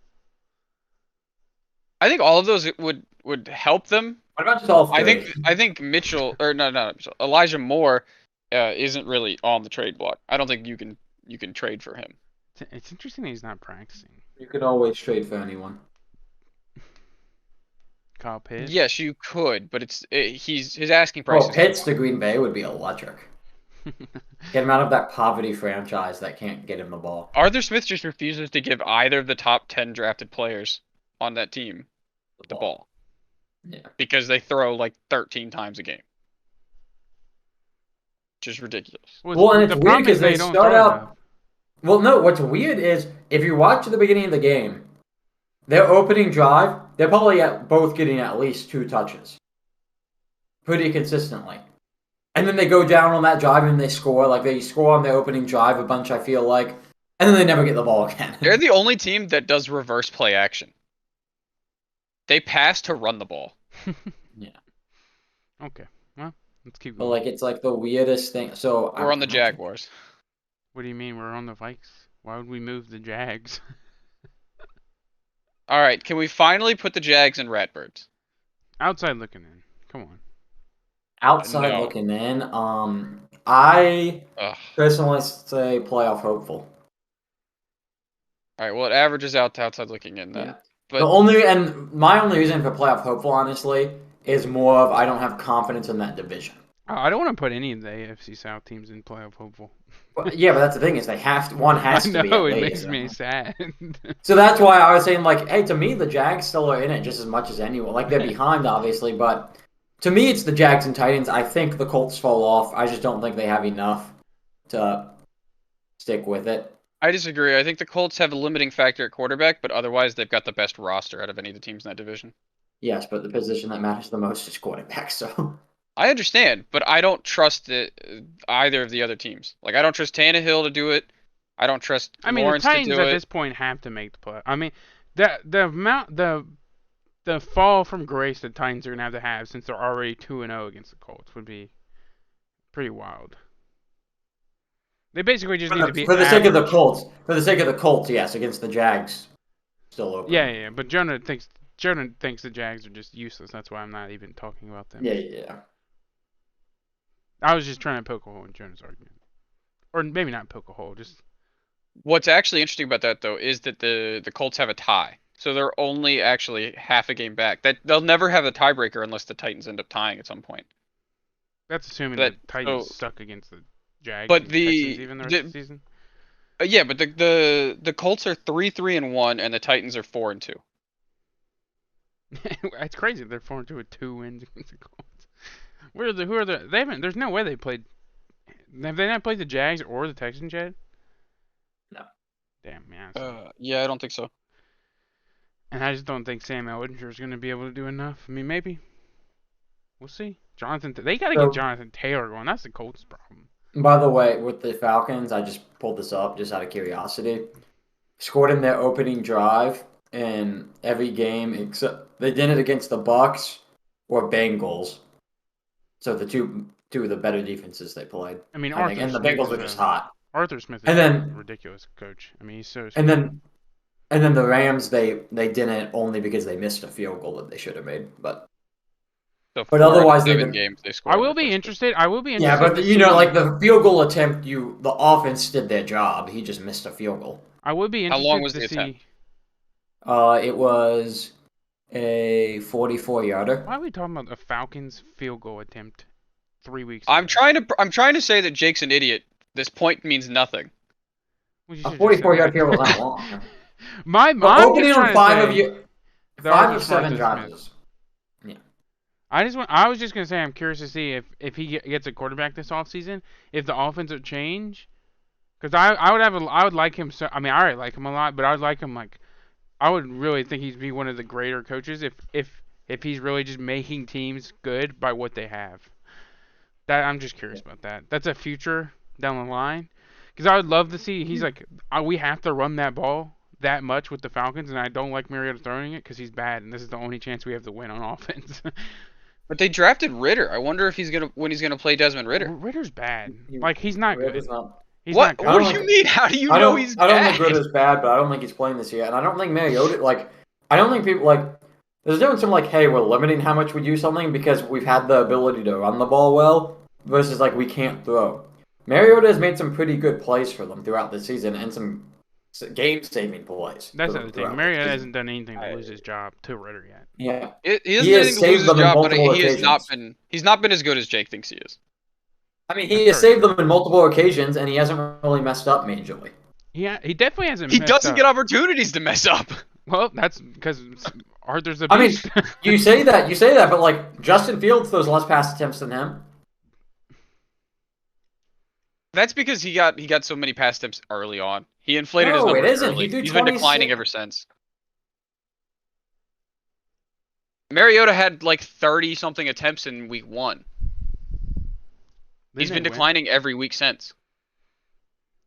Speaker 3: I think all of those would help them.
Speaker 2: What about just all 3?
Speaker 3: I think Mitchell or no Mitchell, Elijah Moore isn't really on the trade block. I don't think you can trade for him.
Speaker 1: It's interesting that he's not practicing.
Speaker 2: You could always trade for anyone.
Speaker 1: Kyle Pitts.
Speaker 3: Yes, you could, but his asking price
Speaker 2: Oh,
Speaker 3: is
Speaker 2: Pitts to Green Bay would be electric. Get him out of that poverty franchise that can't get him the ball.
Speaker 3: Arthur Smith just refuses to give either of the top 10 drafted players on that team the ball
Speaker 2: Yeah.
Speaker 3: because they throw like 13 times a game. Which is ridiculous.
Speaker 2: Well, and it's
Speaker 1: the
Speaker 2: weird
Speaker 1: problem
Speaker 2: 'cause
Speaker 1: is
Speaker 2: they
Speaker 1: don't
Speaker 2: start
Speaker 1: throw
Speaker 2: out-
Speaker 1: enough.
Speaker 2: Well, no. What's weird is if you watch the beginning of the game, their opening drive, they're probably both getting at least 2 touches pretty consistently. And then they go down on that drive and they score. Like they score on their opening drive a bunch, I feel like. And then they never get the ball again.
Speaker 3: They're the only team that does reverse play action. They pass to run the ball.
Speaker 2: Yeah.
Speaker 1: Okay. Well, let's keep
Speaker 2: But
Speaker 1: going.
Speaker 2: like it's like the weirdest thing. So
Speaker 3: We're on the Jaguars.
Speaker 1: What do you mean we're on the Vikes? Why would we move the Jags?
Speaker 3: All right, can we finally put the Jags and Ratbirds?
Speaker 1: Outside looking in. Come on.
Speaker 2: Outside
Speaker 3: No.
Speaker 2: looking in, I
Speaker 3: Ugh.
Speaker 2: personally say playoff hopeful.
Speaker 3: All right, well it averages out to outside looking in then.
Speaker 2: Yeah.
Speaker 3: But
Speaker 2: My only reason for playoff hopeful, honestly, is more of I don't have confidence in that division.
Speaker 1: I don't want to put any of the AFC South teams in playoff hopeful.
Speaker 2: But that's the thing is they have to, one has
Speaker 1: I
Speaker 2: to be
Speaker 1: know,
Speaker 2: at
Speaker 1: it
Speaker 2: least.
Speaker 1: makes me sad.
Speaker 2: So that's why I was saying like, hey, to me the Jags still are in it just as much as anyone. Like they're behind obviously, but to me it's the Jags and Titans. I think the Colts fall off. I just don't think they have enough to stick with it.
Speaker 3: I disagree. I think the Colts have a limiting factor at quarterback, but otherwise they've got the best roster out of any of the teams in that division.
Speaker 2: Yes, but the position that matters the most is quarterback. So
Speaker 3: I understand, but I don't trust either of the other teams. Like I don't trust Tannehill to do it. I don't trust
Speaker 1: I mean, the
Speaker 3: Lawrence to
Speaker 1: Titans
Speaker 3: do
Speaker 1: at
Speaker 3: it.
Speaker 1: this point have to make the play. I mean, the fall from grace the Titans are gonna have since they're already 2-0 against the Colts would be pretty wild. They basically just need to be
Speaker 2: for the sake of the
Speaker 1: average.
Speaker 2: Colts, yes, against the Jags, still open.
Speaker 1: Yeah. But Jonah thinks the Jags are just useless. That's why I'm not even talking about them.
Speaker 2: Yeah.
Speaker 1: I was just trying to poke a hole in Jonah's argument, or maybe not poke a hole, just.
Speaker 3: What's actually interesting about that though is that the Colts have a tie. So they're only actually half a game back. That they'll never have a tiebreaker unless the Titans end up tying at some point.
Speaker 1: That's assuming
Speaker 3: That
Speaker 1: the Titans
Speaker 3: so,
Speaker 1: suck against the Jags
Speaker 3: but
Speaker 1: and
Speaker 3: the
Speaker 1: Texans even the rest of the season.
Speaker 3: Yeah, but the Colts are 3-3-1 and the Titans are 4-2.
Speaker 1: It's crazy. They're 4-2 with 2 wins against the Colts. Who are the? They haven't. There's no way they played. Have they not played the Jags or the Texans yet?
Speaker 2: No.
Speaker 1: Damn, man.
Speaker 3: Yeah, I don't think so.
Speaker 1: And I just don't think Sam Ellinger is going to be able to do enough. I mean, maybe. We'll see. They got to get Jonathan Taylor going. That's the Colts' problem.
Speaker 2: By the way, with the Falcons, I just pulled this up just out of curiosity. Scored in their opening drive in every game except they did it against the Bucks or Bengals. So the two of the better defenses they played.
Speaker 1: I mean,
Speaker 2: and the Bengals were just hot.
Speaker 1: Arthur Smith is
Speaker 2: And then
Speaker 1: a ridiculous coach. I mean, he's so.
Speaker 2: And then the Rams they didn't only because they missed a field goal that they should have made. But
Speaker 3: So
Speaker 2: otherwise
Speaker 3: 7 games they scored.
Speaker 1: I will be interested.
Speaker 2: Yeah, but like the field goal attempt, the offense did their job. He just missed a field goal.
Speaker 1: I would be interested.
Speaker 3: How long was
Speaker 1: to
Speaker 3: the
Speaker 1: see.
Speaker 3: attempt?
Speaker 2: It was a 44-yarder.
Speaker 1: Why are we talking about a Falcons field goal attempt 3 weeks
Speaker 3: I'm
Speaker 1: ago?
Speaker 3: trying to say that Jake's an idiot. This point means nothing.
Speaker 2: A 44-yard field goal is not long.
Speaker 1: My
Speaker 2: opening on
Speaker 1: 5
Speaker 2: of 7 drives. Yeah.
Speaker 1: I was just gonna say I'm curious to see if he gets a quarterback this offseason, if the offense would change. Because I would like him. I mean, I already like him a lot, but I would like him like. I would really think he'd be one of the greater coaches if he's really just making teams good by what they have. That I'm just curious about that. That's a future down the line. Because I would love to see. He's like, we have to run that ball that much with the Falcons, and I don't like Mariota throwing it because he's bad, and this is the only chance we have to win on offense.
Speaker 3: But they drafted Ritter. I wonder if he's gonna play Desmond Ritter.
Speaker 1: Ritter's bad. Like he's not good. He's
Speaker 3: What?
Speaker 1: not good.
Speaker 3: What do you mean? How do you know he's bad?
Speaker 2: I don't think Ritter's bad, but I don't think he's playing this year. And I don't think Mariota, I don't think people, there's a difference from, hey, we're limiting how much we do something because we've had the ability to run the ball well versus, we can't throw. Mariota has made some pretty good plays for them throughout the season and some game-saving plays.
Speaker 1: That's the other thing. Mariota hasn't done anything to lose his job to Ritter yet.
Speaker 2: Yeah.
Speaker 3: He hasn't done anything to lose his job, but he's not been as good as Jake thinks he is.
Speaker 2: I mean, he has saved them in multiple occasions, and he hasn't really messed up majorly.
Speaker 1: Yeah, he definitely hasn't.
Speaker 3: He doesn't get opportunities to mess up.
Speaker 1: Well, that's because Arthur's a beast.
Speaker 2: I mean, you say that, but Justin Fields throws less pass attempts than him.
Speaker 3: That's because he got so many pass attempts early on. He inflated his numbers early. He's been declining ever since. Mariota had like 30 something attempts in week 1. He's
Speaker 1: Didn't
Speaker 3: been
Speaker 1: they win?
Speaker 3: declining every week since.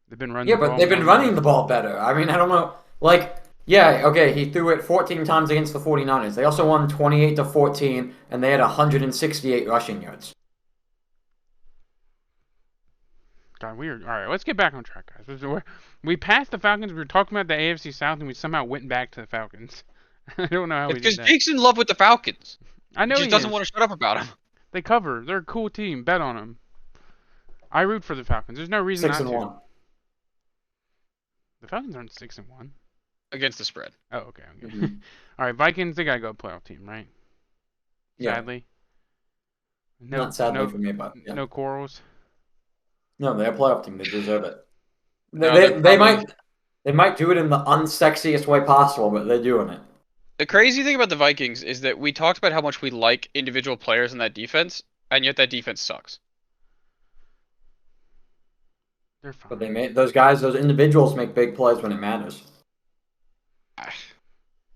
Speaker 1: They've been running
Speaker 2: Yeah,
Speaker 1: the
Speaker 2: but
Speaker 1: ball
Speaker 2: they've
Speaker 1: more
Speaker 2: been
Speaker 1: than
Speaker 2: running
Speaker 1: that.
Speaker 2: the ball better. I mean, I don't know. Like, yeah, okay, he threw it 14 times against the 49ers. They also won 28-14, and they had 168 rushing yards.
Speaker 1: God, weird. All right, let's get back on track, guys. We passed the Falcons. We were talking about the AFC South, and we somehow went back to the Falcons. I don't know how we
Speaker 3: It's
Speaker 1: did
Speaker 3: because
Speaker 1: that.
Speaker 3: Jake's in love with the Falcons.
Speaker 1: I
Speaker 3: He
Speaker 1: know
Speaker 3: just
Speaker 1: he
Speaker 3: doesn't
Speaker 1: is.
Speaker 3: want to shut up about them.
Speaker 1: They cover. They're a cool team. Bet on them. I root for the Falcons. There's no reason
Speaker 2: Six
Speaker 1: not
Speaker 2: and
Speaker 1: to.
Speaker 2: one.
Speaker 1: The Falcons aren't 6-1.
Speaker 3: Against the spread.
Speaker 1: Oh, okay.
Speaker 2: Mm-hmm.
Speaker 1: All right, Vikings. They gotta go playoff team, right?
Speaker 2: Yeah,
Speaker 1: Sadly. No,
Speaker 2: not sadly
Speaker 1: no,
Speaker 2: for me, but yeah.
Speaker 1: no quarrels.
Speaker 2: No, they're a playoff team. They deserve it. They,
Speaker 3: No, they're
Speaker 2: they, they
Speaker 3: probably.
Speaker 2: might do it in the unsexiest way possible, but they're doing it.
Speaker 3: The crazy thing about the Vikings is that we talked about how much we like individual players in that defense, and yet that defense sucks.
Speaker 1: They're fine.
Speaker 2: But they make those guys, those individuals, make big plays when it matters.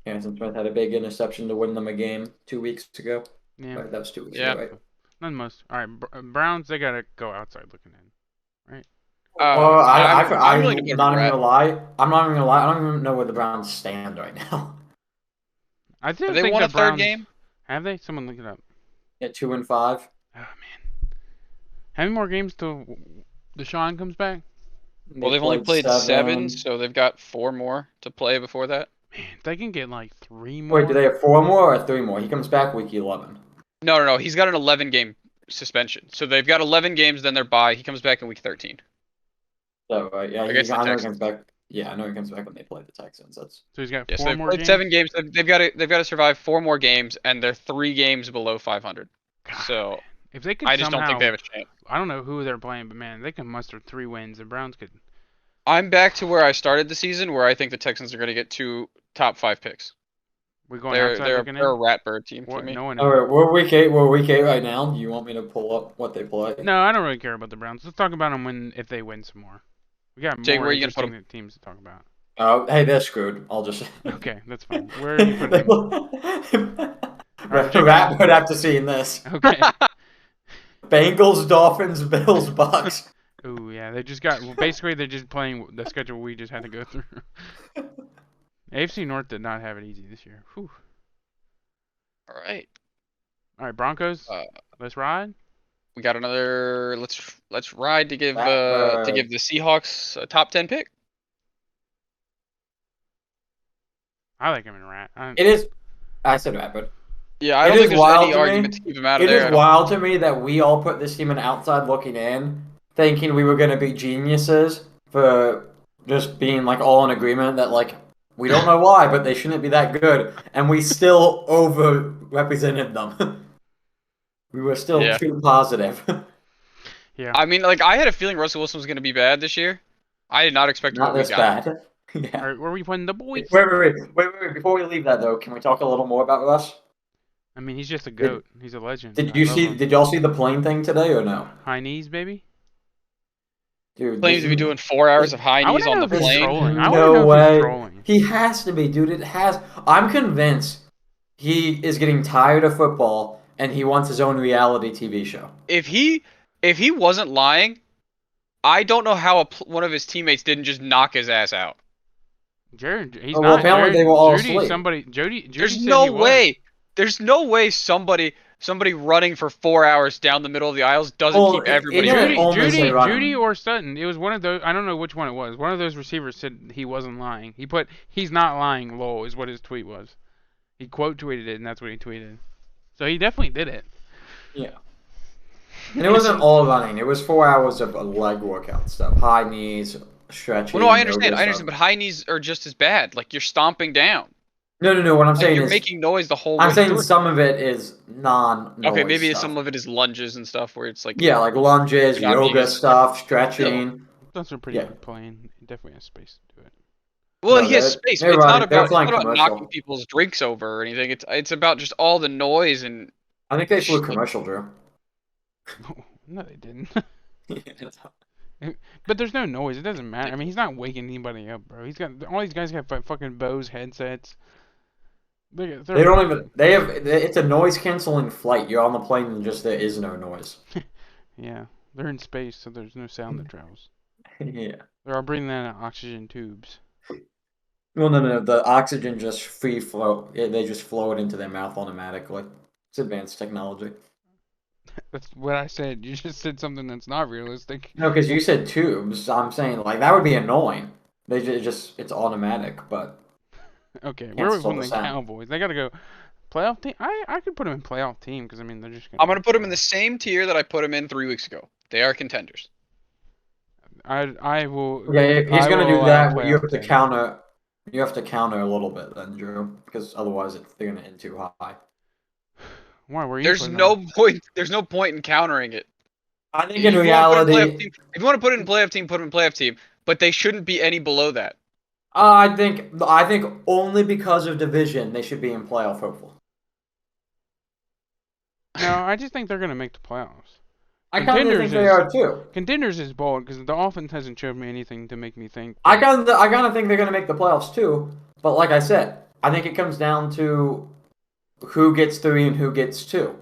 Speaker 2: Harrison Smith had a big interception to win them a game 2 weeks ago.
Speaker 1: Yeah.
Speaker 2: Right, that was 2 weeks
Speaker 3: Yeah.
Speaker 2: ago, right?
Speaker 1: None most. All right, Browns. They gotta go outside looking in. Right.
Speaker 2: Well,
Speaker 3: I'm willing to put
Speaker 2: I'm
Speaker 3: a
Speaker 2: not even
Speaker 3: regret.
Speaker 2: gonna lie. I'm not even gonna lie. I don't even know where the Browns stand right now.
Speaker 1: I still
Speaker 3: Have they
Speaker 1: think
Speaker 3: won
Speaker 1: the
Speaker 3: a third
Speaker 1: Browns
Speaker 3: game?
Speaker 1: have they? Someone look it up.
Speaker 2: At 2-5.
Speaker 1: Oh man. How many more games till Deshaun comes back?
Speaker 3: Well, they've only played 7, so they've got 4 more to play before that.
Speaker 1: Man, if they can get like 3 more.
Speaker 2: Wait, do they have 4 more or 3 more? He comes back week 11.
Speaker 3: No. He's got an 11-game suspension. So they've got 11 games, then they're bye. He comes back in week 13.
Speaker 2: So yeah,
Speaker 3: Against the
Speaker 2: I know he
Speaker 3: Texans.
Speaker 2: comes back. Yeah, I know he comes back when they play the Texans. That's
Speaker 1: So he's got
Speaker 3: Yes,
Speaker 1: 4
Speaker 3: they've
Speaker 1: more
Speaker 3: played
Speaker 1: games.
Speaker 3: 7 games. They've got to survive 4 more games, and they're 3 games below 500.
Speaker 1: God,
Speaker 3: So
Speaker 1: man. If they could
Speaker 3: I just
Speaker 1: somehow,
Speaker 3: don't think they have a chance.
Speaker 1: I don't know who they're playing, but man, they can muster 3 wins. The Browns could.
Speaker 3: I'm back to where I started the season, where I think the Texans are going to get 2 top 5 picks.
Speaker 1: We're going
Speaker 3: They're
Speaker 1: outside
Speaker 3: they're,
Speaker 1: looking
Speaker 3: they're a
Speaker 1: in.
Speaker 3: rat bird team to
Speaker 1: What?
Speaker 3: me.
Speaker 1: No one.
Speaker 2: all right. We're week 8. We're week 8 right now. Do you want me to pull up what they play?
Speaker 1: No, I don't really care about the Browns. Let's talk about them if they win some more. We got
Speaker 3: Jake,
Speaker 1: more
Speaker 3: where are you gonna put
Speaker 1: interesting teams to talk about.
Speaker 2: Oh, hey, they're screwed. I'll just.
Speaker 1: Okay, that's fine. Where are you putting them? Alright, Jake,
Speaker 2: Rat would after seeing this.
Speaker 1: Okay.
Speaker 2: Bengals, Dolphins, Bills, Bucks.
Speaker 1: Ooh, yeah, they just got. Well, basically, they're just playing the schedule we just had to go through. AFC North did not have it easy this year. Whew.
Speaker 3: All right.
Speaker 1: All right, Broncos. Let's ride.
Speaker 3: We got another. Let's ride to give
Speaker 2: Rat bird.
Speaker 3: the Seahawks a top 10 pick.
Speaker 1: I like him in rat.
Speaker 2: It is. I said rat, but
Speaker 3: Yeah, I
Speaker 2: It
Speaker 3: don't
Speaker 2: is
Speaker 3: think there's
Speaker 2: wild
Speaker 3: any
Speaker 2: to me.
Speaker 3: argument to keep him out of
Speaker 2: it
Speaker 3: there.
Speaker 2: is
Speaker 3: I don't-
Speaker 2: wild to me that we all put this team in outside looking in, thinking we were going to be geniuses for just being like all in agreement that like we don't know why, but they shouldn't be that good, and we still overrepresented them. We were still
Speaker 3: Yeah.
Speaker 2: too positive.
Speaker 1: Yeah.
Speaker 3: I mean, like I had a feeling Russell Wilson was going to be bad this year. I did not expect
Speaker 2: Not
Speaker 3: what we
Speaker 2: this
Speaker 3: got.
Speaker 2: bad. Yeah.
Speaker 1: All right, where are we putting the boys?
Speaker 2: Wait. Before we leave that though, can we talk a little more about Russ?
Speaker 1: I mean, he's just a goat. He's a legend.
Speaker 2: Did
Speaker 1: I
Speaker 2: you
Speaker 1: love
Speaker 2: see?
Speaker 1: him.
Speaker 2: Did y'all see the plane thing today or no?
Speaker 1: High knees, baby?
Speaker 2: Dude,
Speaker 3: Claims to be doing 4 hours of high
Speaker 1: I
Speaker 3: knees
Speaker 1: wanna
Speaker 3: on
Speaker 1: know
Speaker 3: the
Speaker 1: if he's
Speaker 3: plane.
Speaker 1: trolling. I wanna
Speaker 2: No
Speaker 1: know if
Speaker 2: way.
Speaker 1: he's trolling.
Speaker 2: He has to be, dude. It has. I'm convinced he is getting tired of football and he wants his own reality TV show.
Speaker 3: If he wasn't lying, I don't know how one of his teammates didn't just knock his ass out.
Speaker 1: Jared, he's
Speaker 2: Oh, well,
Speaker 1: not.
Speaker 2: apparently
Speaker 1: Jared,
Speaker 2: they were all
Speaker 1: Judy,
Speaker 2: asleep.
Speaker 1: Judy
Speaker 3: There's
Speaker 1: said
Speaker 3: no
Speaker 1: he was.
Speaker 3: way. There's no way somebody running for 4 hours down the middle of the aisles doesn't
Speaker 2: Well,
Speaker 3: keep everybody
Speaker 2: it didn't
Speaker 3: awake.
Speaker 2: only say running.
Speaker 1: Judy or Sutton. It was one of those. I don't know which one it was. One of those receivers said he wasn't lying. He put, "He's not lying." Lol is what his tweet was. He quote tweeted it, and that's what he tweeted. So he definitely did it.
Speaker 2: Yeah. And it wasn't all running. It was 4 hours of leg workout stuff. High knees, stretching.
Speaker 3: Well, no, I understand.
Speaker 2: yoga
Speaker 3: I understand,
Speaker 2: stuff.
Speaker 3: but high knees are just as bad. Like you're stomping down.
Speaker 2: No. What I'm
Speaker 3: Like
Speaker 2: saying
Speaker 3: you're
Speaker 2: is,
Speaker 3: making noise the whole
Speaker 2: I'm
Speaker 3: way
Speaker 2: saying
Speaker 3: through.
Speaker 2: some of it is non-noise
Speaker 3: Okay, maybe
Speaker 2: stuff.
Speaker 3: some of it is lunges and stuff where it's like
Speaker 2: Yeah, like lunges,
Speaker 3: Not being
Speaker 2: yoga
Speaker 3: as-
Speaker 2: stuff, stretching.
Speaker 1: That's a pretty
Speaker 2: Yeah.
Speaker 1: good plane. He definitely has space to do it.
Speaker 3: Well,
Speaker 2: No,
Speaker 3: he has
Speaker 2: they're-
Speaker 3: space.
Speaker 2: they're
Speaker 3: But it's not
Speaker 2: running- they're
Speaker 3: about
Speaker 2: flying
Speaker 3: knocking
Speaker 2: commercial.
Speaker 3: people's drinks over or anything. It's about just all the noise and
Speaker 2: I think they flew commercial, Drew.
Speaker 1: No, they didn't. But there's no noise. It doesn't matter. I mean, he's not waking anybody up, bro. He's got all these guys got fucking Bose headsets.
Speaker 2: They don't even. They have. It's a noise canceling flight. You're on the plane and just there is no noise.
Speaker 1: Yeah, they're in space, so there's no sound that travels.
Speaker 2: Yeah.
Speaker 1: They're all breathing that in oxygen tubes.
Speaker 2: Well, no. The oxygen just free flow. They just flow it into their mouth automatically. It's advanced technology.
Speaker 1: That's what I said. You just said something that's not realistic.
Speaker 2: No, because you said tubes. I'm saying like that would be annoying. Just it's automatic, but
Speaker 1: Okay, where are we
Speaker 2: cancels all
Speaker 1: putting
Speaker 2: the
Speaker 1: the
Speaker 2: sound.
Speaker 1: Cowboys? They got to go playoff team. I could put them in playoff team because I mean they're just
Speaker 3: I'm
Speaker 1: gonna
Speaker 3: gonna
Speaker 1: make
Speaker 3: put
Speaker 1: the
Speaker 3: them in the
Speaker 1: playoffs.
Speaker 3: same tier that I put them in 3 weeks ago. They are contenders.
Speaker 1: I will
Speaker 2: Yeah, if he's
Speaker 1: I
Speaker 2: gonna
Speaker 1: will
Speaker 2: do
Speaker 1: allow
Speaker 2: that. You
Speaker 1: playoff
Speaker 2: have to
Speaker 1: team.
Speaker 2: counter. You have to counter a little bit then, Drew, because otherwise they're gonna end too high.
Speaker 1: Why? Where are you
Speaker 3: There's
Speaker 1: putting them?
Speaker 3: no point. There's no point in countering it.
Speaker 2: I think in
Speaker 3: If you want to put in playoff
Speaker 2: reality,
Speaker 3: team, if you want to put it in playoff team, put it in playoff team. But they shouldn't be any below that.
Speaker 2: I think only because of division they should be in playoff hopeful.
Speaker 1: No, I just think they're gonna make the playoffs.
Speaker 2: I kind of
Speaker 1: Contenders
Speaker 2: think they
Speaker 1: is
Speaker 2: are too.
Speaker 1: contenders is bold because the offense hasn't showed me anything to make me think
Speaker 2: I
Speaker 1: that.
Speaker 2: kind of I kind of think they're gonna make the playoffs too. But like I said, I think it comes down to who gets three and who gets two.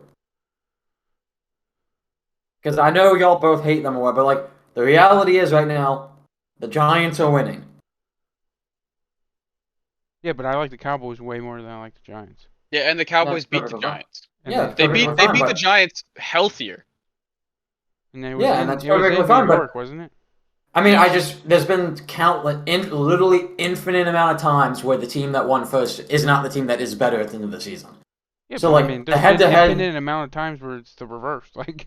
Speaker 2: Because I know y'all both hate them or but like the reality is right now, the Giants are winning.
Speaker 1: Yeah, but I like the Cowboys way more than I like the Giants.
Speaker 3: Yeah, and the
Speaker 2: That's
Speaker 3: Cowboys beat the
Speaker 2: perfectly fine.
Speaker 3: Giants.
Speaker 1: And
Speaker 2: Yeah,
Speaker 1: they
Speaker 2: that's
Speaker 3: They
Speaker 2: perfectly
Speaker 3: beat they
Speaker 2: fine.
Speaker 3: beat the
Speaker 2: But
Speaker 3: Giants healthier.
Speaker 1: and it was
Speaker 2: yeah, and
Speaker 1: in
Speaker 2: that's
Speaker 1: it was
Speaker 2: perfectly
Speaker 1: in New
Speaker 2: fine. But
Speaker 1: York, wasn't it?
Speaker 2: I mean, I
Speaker 3: Yes.
Speaker 2: just there's been countless, literally infinite amount of times where the team that won first is not the team that is better at the end of the season.
Speaker 1: Yeah,
Speaker 2: So
Speaker 1: but I mean,
Speaker 2: like the
Speaker 1: there's
Speaker 2: head
Speaker 1: been
Speaker 2: to head,
Speaker 1: infinite amount of times where it's the reverse. Like,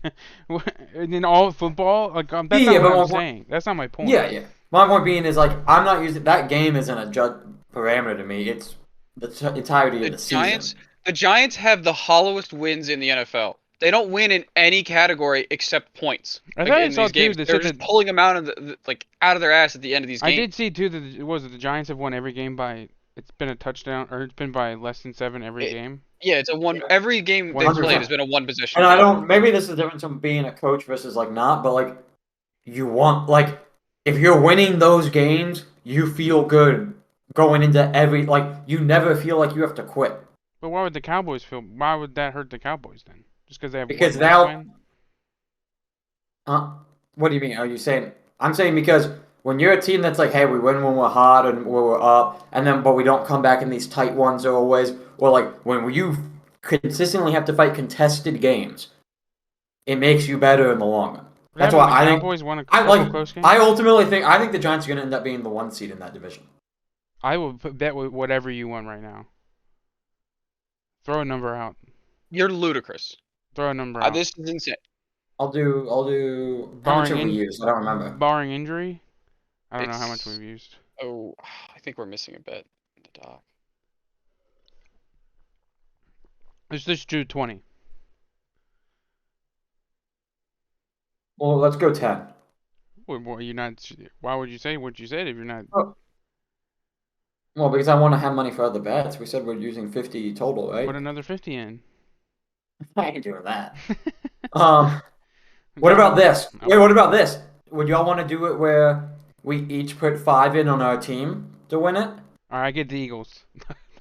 Speaker 1: in all football, like that's not
Speaker 2: yeah.
Speaker 1: what
Speaker 2: But
Speaker 1: I'm
Speaker 2: my point,
Speaker 1: saying. That's not my point.
Speaker 2: yeah. My point being is like I'm not using that game isn't a judge parameter to me. It's the entirety of
Speaker 3: The
Speaker 2: the season.
Speaker 3: Giants the Giants have the hollowest wins in the NFL. They don't win in any category except points.
Speaker 1: I
Speaker 3: Like
Speaker 1: thought I
Speaker 3: in
Speaker 1: saw
Speaker 3: these
Speaker 1: too.
Speaker 3: games,
Speaker 1: They
Speaker 3: they're
Speaker 1: said
Speaker 3: just
Speaker 1: that
Speaker 3: pulling them out of like out of their ass at the end of these
Speaker 1: I did
Speaker 3: games.
Speaker 1: see too that was it the Giants have won every game by it's been a touchdown or it's been by less than 7 every
Speaker 3: It,
Speaker 1: game.
Speaker 3: yeah, it's a one.
Speaker 2: Yeah,
Speaker 3: Every game
Speaker 1: One
Speaker 3: they've
Speaker 2: hundred
Speaker 3: played
Speaker 2: percent.
Speaker 3: has been a one
Speaker 2: And
Speaker 3: possession
Speaker 2: I
Speaker 3: game.
Speaker 2: don't. Maybe this is the difference from being a coach versus like not. But like you want like if you're winning those games, you feel good going into every like you never feel like you have to quit
Speaker 1: But why would the Cowboys feel? Why would that hurt the Cowboys then? Just because they have one
Speaker 2: because
Speaker 1: less
Speaker 2: now.
Speaker 1: win?
Speaker 2: What do you mean? Are you saying? I'm saying because when you're a team that's like, hey, we win when we're hot and when we're up, and then but we don't come back in these tight ones always, or like when you consistently have to fight contested games, it makes you better in the long run.
Speaker 1: But
Speaker 2: That's
Speaker 1: haven't
Speaker 2: why
Speaker 1: the
Speaker 2: I think
Speaker 1: Cowboys won a
Speaker 2: I
Speaker 1: couple
Speaker 2: like.
Speaker 1: close games?
Speaker 2: I ultimately think I think the Giants are going to end up being the one seed in that division.
Speaker 1: I will bet whatever you want right now. Throw a number out.
Speaker 3: You're ludicrous.
Speaker 1: Throw a number out.
Speaker 3: This is insane.
Speaker 2: I'll do. How much
Speaker 1: Barring
Speaker 2: have we
Speaker 1: in
Speaker 2: used? I don't remember.
Speaker 1: barring injury, I don't know how much
Speaker 3: It's
Speaker 1: we've used.
Speaker 3: oh, I think we're missing a bet in the doc.
Speaker 1: Let's just do 20.
Speaker 2: Well, let's go 10.
Speaker 1: Well, you're not. Why would you say what you said if you're not?
Speaker 2: Oh, well, because I want to have money for other bets. We said we're using 50 total,
Speaker 1: Put
Speaker 2: right?
Speaker 1: another 50 in.
Speaker 2: I ain't doing that. Um, what
Speaker 1: Come
Speaker 2: about
Speaker 1: on.
Speaker 2: this? Wait,
Speaker 1: Okay.
Speaker 2: what about this? Would y'all want to do it where we each put 5 in on our team to win it?
Speaker 1: All right, I get the Eagles.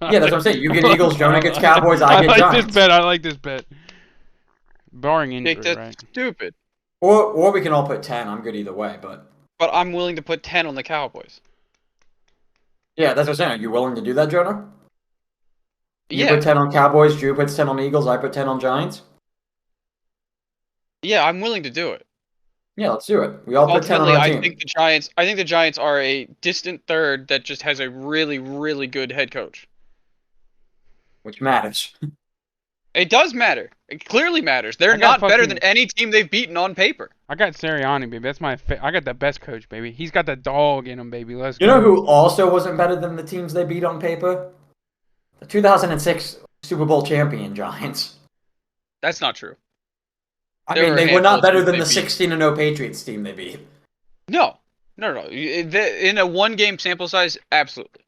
Speaker 1: I
Speaker 2: Yeah, that's what I'm saying. You get Eagles, Jonah gets Cowboys, I get
Speaker 1: like this
Speaker 2: Giants.
Speaker 1: bet. I like this bet. Barring
Speaker 3: Jake,
Speaker 1: injury,
Speaker 3: that's
Speaker 1: right?
Speaker 3: stupid.
Speaker 2: Or we can all put 10. I'm good either way, but
Speaker 3: But I'm willing to put 10 on the Cowboys.
Speaker 2: yeah, that's what I'm saying. Are you willing to do that, Jonah? You put
Speaker 3: Yeah,
Speaker 2: 10 on Cowboys, Drew puts 10 on Eagles, I put 10 on Giants.
Speaker 3: yeah, I'm willing to do it.
Speaker 2: Yeah, let's do it. We all put 10 on
Speaker 3: Ultimately,
Speaker 2: our
Speaker 3: I
Speaker 2: team,
Speaker 3: think the Giants. I think the Giants are a distant third that just has a really, really good head coach.
Speaker 2: which matters.
Speaker 3: It does matter. It clearly matters. They're
Speaker 1: I got
Speaker 3: not better than
Speaker 1: fucking.
Speaker 3: any team they've beaten on paper.
Speaker 1: I got Sirianni, baby. That's my. I got the best coach, baby. He's got the dog in him, baby. Let's
Speaker 2: You know
Speaker 1: go.
Speaker 2: who also wasn't better than the teams they beat on paper? The 2006 Super Bowl champion Giants.
Speaker 3: That's not true.
Speaker 2: I
Speaker 3: There
Speaker 2: mean,
Speaker 3: were a
Speaker 2: they were
Speaker 3: handful
Speaker 2: not
Speaker 3: of
Speaker 2: better
Speaker 3: teams
Speaker 2: than
Speaker 3: they
Speaker 2: the
Speaker 3: beat.
Speaker 2: 16-0 Patriots team they beat.
Speaker 3: No, no. In a one-game sample size, absolutely.